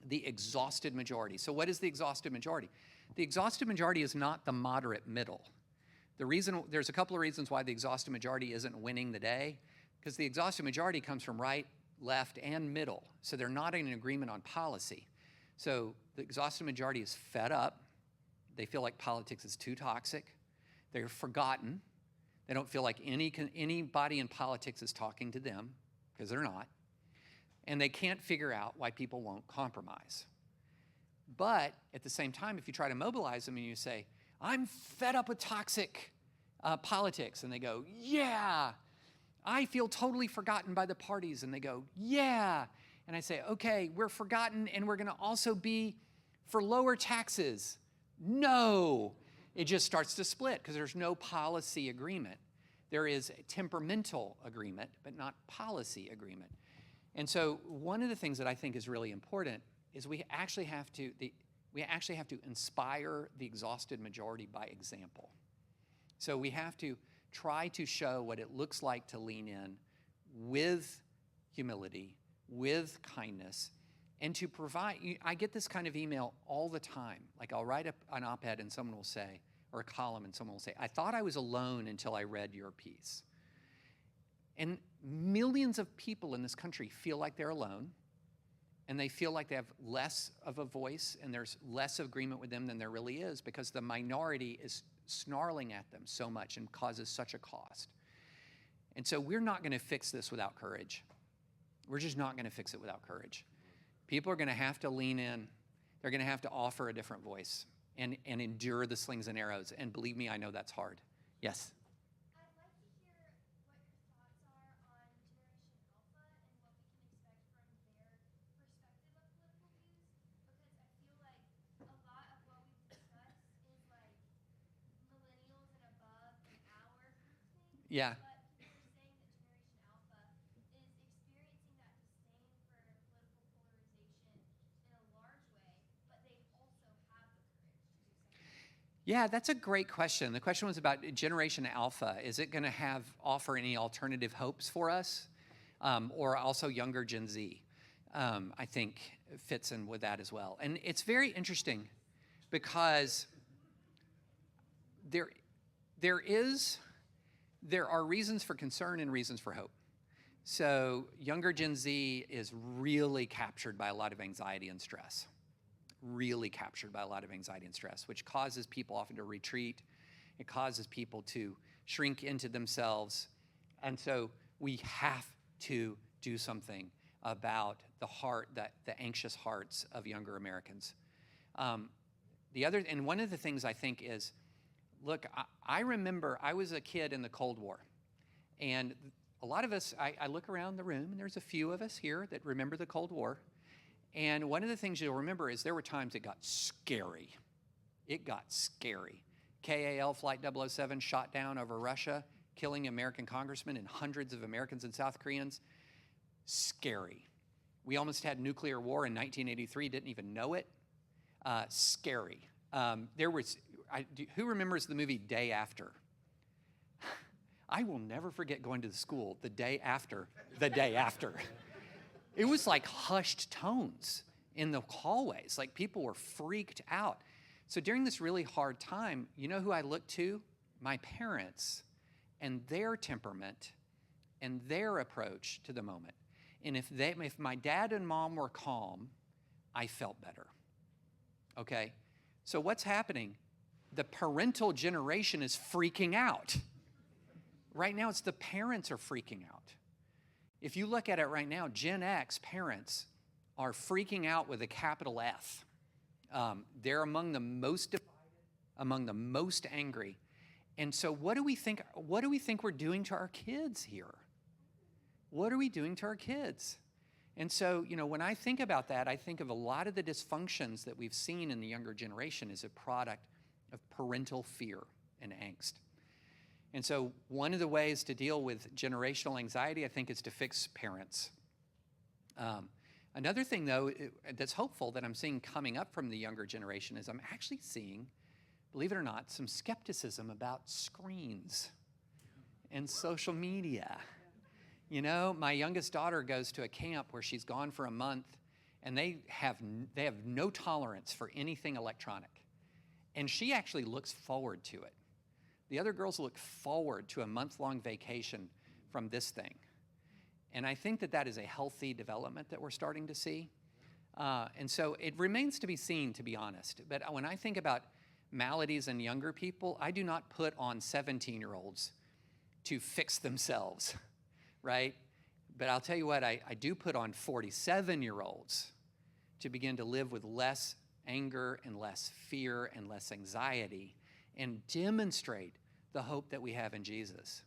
The exhausted majority. So what is the exhausted majority? The exhausted majority is not the moderate middle. There's a couple of reasons why the exhausted majority isn't winning the day, because the exhausted majority comes from right, left, and middle. So they're not in agreement on policy. So the exhausted majority is fed up. They feel like politics is too toxic. They're forgotten. They don't feel like anybody in politics is talking to them, because they're not. And they can't figure out why people won't compromise. But at the same time, if you try to mobilize them and you say, I'm fed up with toxic politics, and they go, yeah. I feel totally forgotten by the parties, and they go, yeah. And I say, okay, we're forgotten, and we're going to also be for lower taxes. No. It just starts to split because there's no policy agreement. There is a temperamental agreement, but not policy agreement. And so one of the things that I think is really important is we actually have to inspire the exhausted majority by example. So we have to try to show what it looks like to lean in with humility, with kindness, and to provide. I get this kind of email all the time. Like I'll write an op-ed and someone will say, or a column, and someone will say, I thought I was alone until I read your piece. And millions of people in this country feel like they're alone, and they feel like they have less of a voice, and there's less agreement with them than there really is, because the minority is snarling at them so much and causes such a cost. And so we're not going to fix this without courage. We're just not going to fix it without courage. People are going to have to lean in. They're going to have to offer a different voice and endure the slings and arrows. And believe me, I know that's hard. Yes? I'd like to hear what your thoughts are on Generation Alpha and what we can expect from their perspective of political views, because I feel like a lot of what we've discussed is like millennials and above and our group thing. Yeah. But people are saying that Generation Alpha is experiencing that disdain for political polarization in a large way, but they also have the courage to do something. Yeah, that's a great question. The question was about Generation Alpha. Is it going to offer any alternative hopes for us? Or also younger Gen Z, I think fits in with that as well. And it's very interesting because there are reasons for concern and reasons for hope. So younger Gen Z is really captured by a lot of anxiety and stress. Really captured by a lot of anxiety and stress, which causes people often to retreat. It causes people to shrink into themselves. And so we have to do something about the anxious hearts of younger Americans. And one of the things I think is, look, I remember I was a kid in the Cold War. And a lot of us, I look around the room, and there's a few of us here that remember the Cold War. And one of the things you'll remember is there were times it got scary. It got scary. KAL Flight 007 shot down over Russia, killing American congressmen and hundreds of Americans and South Koreans. Scary. We almost had nuclear war in 1983, didn't even know it. Scary. Who remembers the movie Day After? I will never forget going to the school the day after. It was like hushed tones in the hallways. Like people were freaked out. So during this really hard time, you know who I looked to? My parents and their temperament and their approach to the moment. And if my dad and mom were calm, I felt better. Okay? So what's happening? The parental generation is freaking out. Right now, it's the parents are freaking out. If you look at it right now, Gen X parents are freaking out with a capital F. They're among the most divided, among the most angry. And so what do we think we're doing to our kids here? What are we doing to our kids? And so, when I think about that, I think of a lot of the dysfunctions that we've seen in the younger generation as a product of parental fear and angst. And so one of the ways to deal with generational anxiety, I think, is to fix parents. Another thing, though, that's hopeful that I'm seeing coming up from the younger generation is I'm actually seeing, believe it or not, some skepticism about screens and social media. You know, my youngest daughter goes to a camp where she's gone for a month, and they have no tolerance for anything electronic. And she actually looks forward to it. The other girls look forward to a month-long vacation from this thing. And I think that that is a healthy development that we're starting to see. And so it remains to be seen, to be honest. But when I think about maladies in younger people, I do not put on 17-year-olds to fix themselves, right? But I'll tell you what, I do put on 47-year-olds to begin to live with less anger and less fear and less anxiety and demonstrate the hope that we have in Jesus.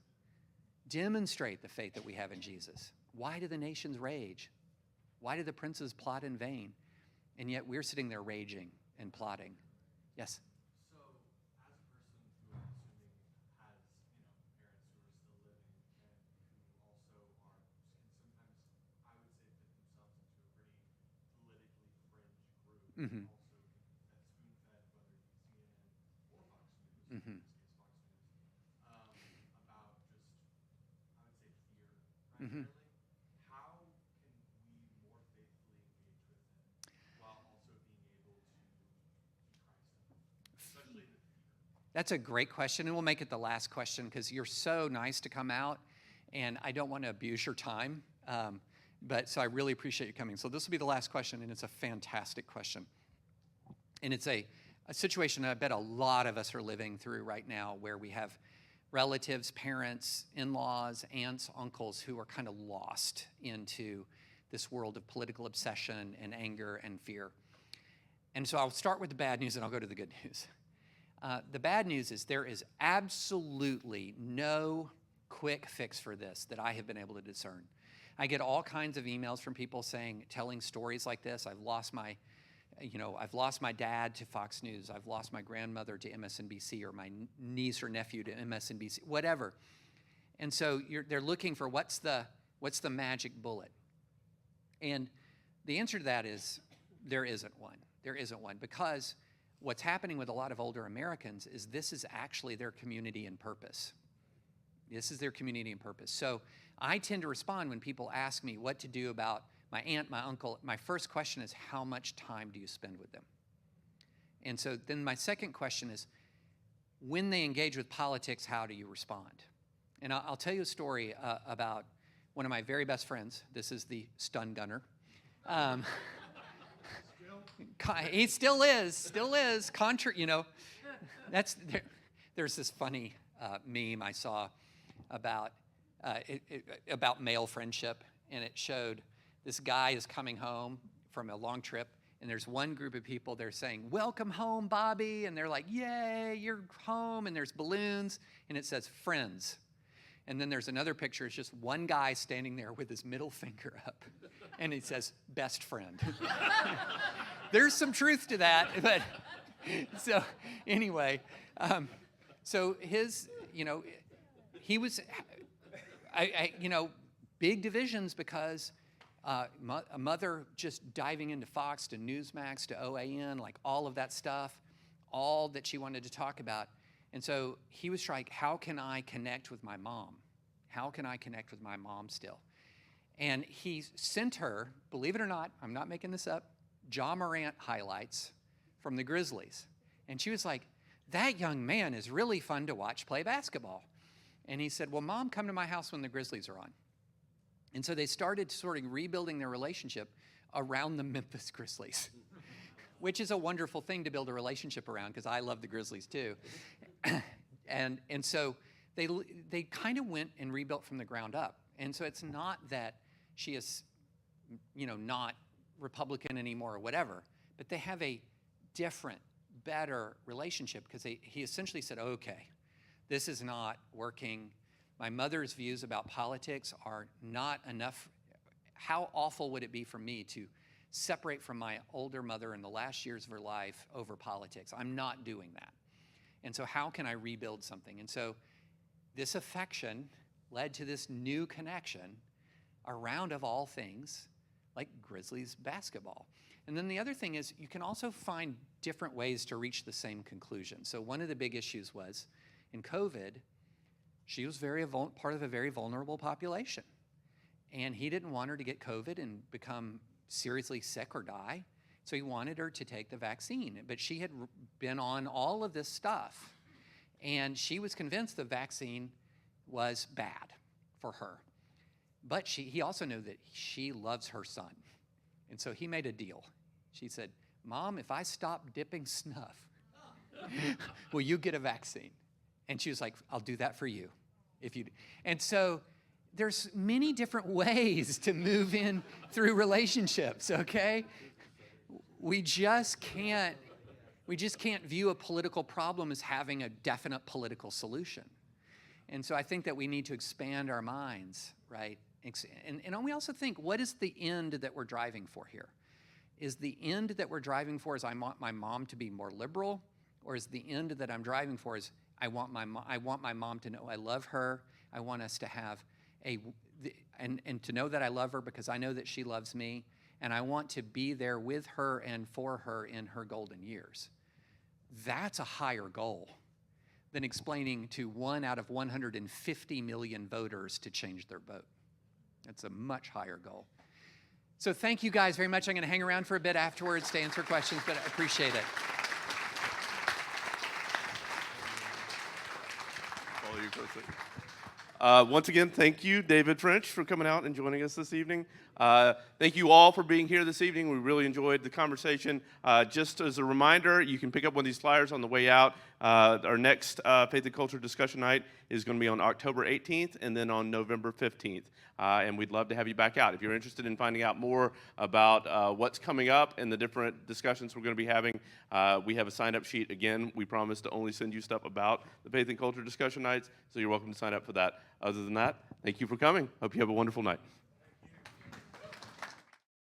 Demonstrate the faith that we have in Jesus. Why do the nations rage? Why do the princes plot in vain? And yet we're sitting there raging and plotting. Yes? So, as a person who I'm assuming has, parents who are still living and who also are, can sometimes, I would say, fit themselves into a pretty politically fringe group, Mm-hmm. also that's spoon-fed, whether it be CNN or Fox News, Mm-hmm. in this case Fox News, about just, I would say, fear Mm-hmm. primarily. How can we more faithfully engage with them while also being able to Christ in them, especially in the fear? That's a great question, and we'll make it the last question because you're so nice to come out, and I don't want to abuse your time. So I really appreciate you coming. So this will be the last question, and it's a fantastic question. And it's a situation I bet a lot of us are living through right now where we have relatives, parents, in-laws, aunts, uncles who are kind of lost into this world of political obsession and anger and fear. And so I'll start with the bad news and I'll go to the good news. The bad news is there is absolutely no quick fix for this that I have been able to discern. I get all kinds of emails from people telling stories like this. I've lost my dad to Fox News. I've lost my grandmother to MSNBC, or my niece or nephew to MSNBC, whatever. And so they're looking for what's the magic bullet. And the answer to that is there isn't one. There isn't one, because what's happening with a lot of older Americans is this is actually their community and purpose. This is their community and purpose. So I tend to respond when people ask me what to do about my aunt, my uncle. My first question is, how much time do you spend with them? And so then my second question is, when they engage with politics, how do you respond? And I'll tell you a story about one of my very best friends. This is the stun gunner. He still is. There's this funny meme I saw about male friendship, and it showed this guy is coming home from a long trip, and there's one group of people, they're saying, "Welcome home, Bobby," and they're like, "Yay, you're home," and there's balloons, and it says friends. And then there's another picture, it's just one guy standing there with his middle finger up, and it says, "Best friend." There's some truth to that, but so anyway, so his, he was, big divisions because a mother just diving into Fox to Newsmax to OAN, like all of that stuff, all that she wanted to talk about. And so he was trying, how can I connect with my mom? How can I connect with my mom still? And he sent her, believe it or not, I'm not making this up, John Morant highlights from the Grizzlies. And she was like, "That young man is really fun to watch play basketball." And he said, "Well, Mom, come to my house when the Grizzlies are on." And so they started sort of rebuilding their relationship around the Memphis Grizzlies, which is a wonderful thing to build a relationship around, because I love the Grizzlies too. And so they kind of went and rebuilt from the ground up. And so it's not that she is, not Republican anymore or whatever, but they have a different, better relationship, because he essentially said, "Okay, this is not working. My mother's views about politics are not enough. How awful would it be for me to separate from my older mother in the last years of her life over politics? I'm not doing that. And so how can I rebuild something?" And so this affection led to this new connection around, of all things, like Grizzlies basketball. And then the other thing is, you can also find different ways to reach the same conclusion. So one of the big issues was, in COVID, she was part of a very vulnerable population. And he didn't want her to get COVID and become seriously sick or die. So he wanted her to take the vaccine. But she had been on all of this stuff. And she was convinced the vaccine was bad for her. But he also knew that she loves her son. And so he made a deal. She said, Mom, if I stop dipping snuff, will you get a vaccine? And she was like, I'll do that for you. And so there's many different ways to move in through relationships, okay? We just can't view a political problem as having a definite political solution. And so I think that we need to expand our minds, right? And we also think, what is the end that we're driving for here? Is the end that we're driving for is I want my mom to be more liberal? Or is the end that I'm driving for is I want my mom to know I love her. I want us to have and to know that I love her because I know that she loves me. And I want to be there with her and for her in her golden years. That's a higher goal than explaining to 1 out of 150 million voters to change their vote. That's a much higher goal. So thank you guys very much. I'm going to hang around for a bit afterwards to answer questions, but I appreciate it. Follow you closely. Once again, thank you, David French, for coming out and joining us this evening. Thank you all for being here this evening. We really enjoyed the conversation. Just as a reminder, you can pick up one of these flyers on the way out. Our next Faith and Culture discussion night is going to be on October 18th and then on November 15th. And we'd love to have you back out. If you're interested in finding out more about what's coming up and the different discussions we're going to be having, we have a sign-up sheet. Again, we promise to only send you stuff about the Faith and Culture discussion nights, so you're welcome to sign up for that. Other than that, thank you for coming. Hope you have a wonderful night.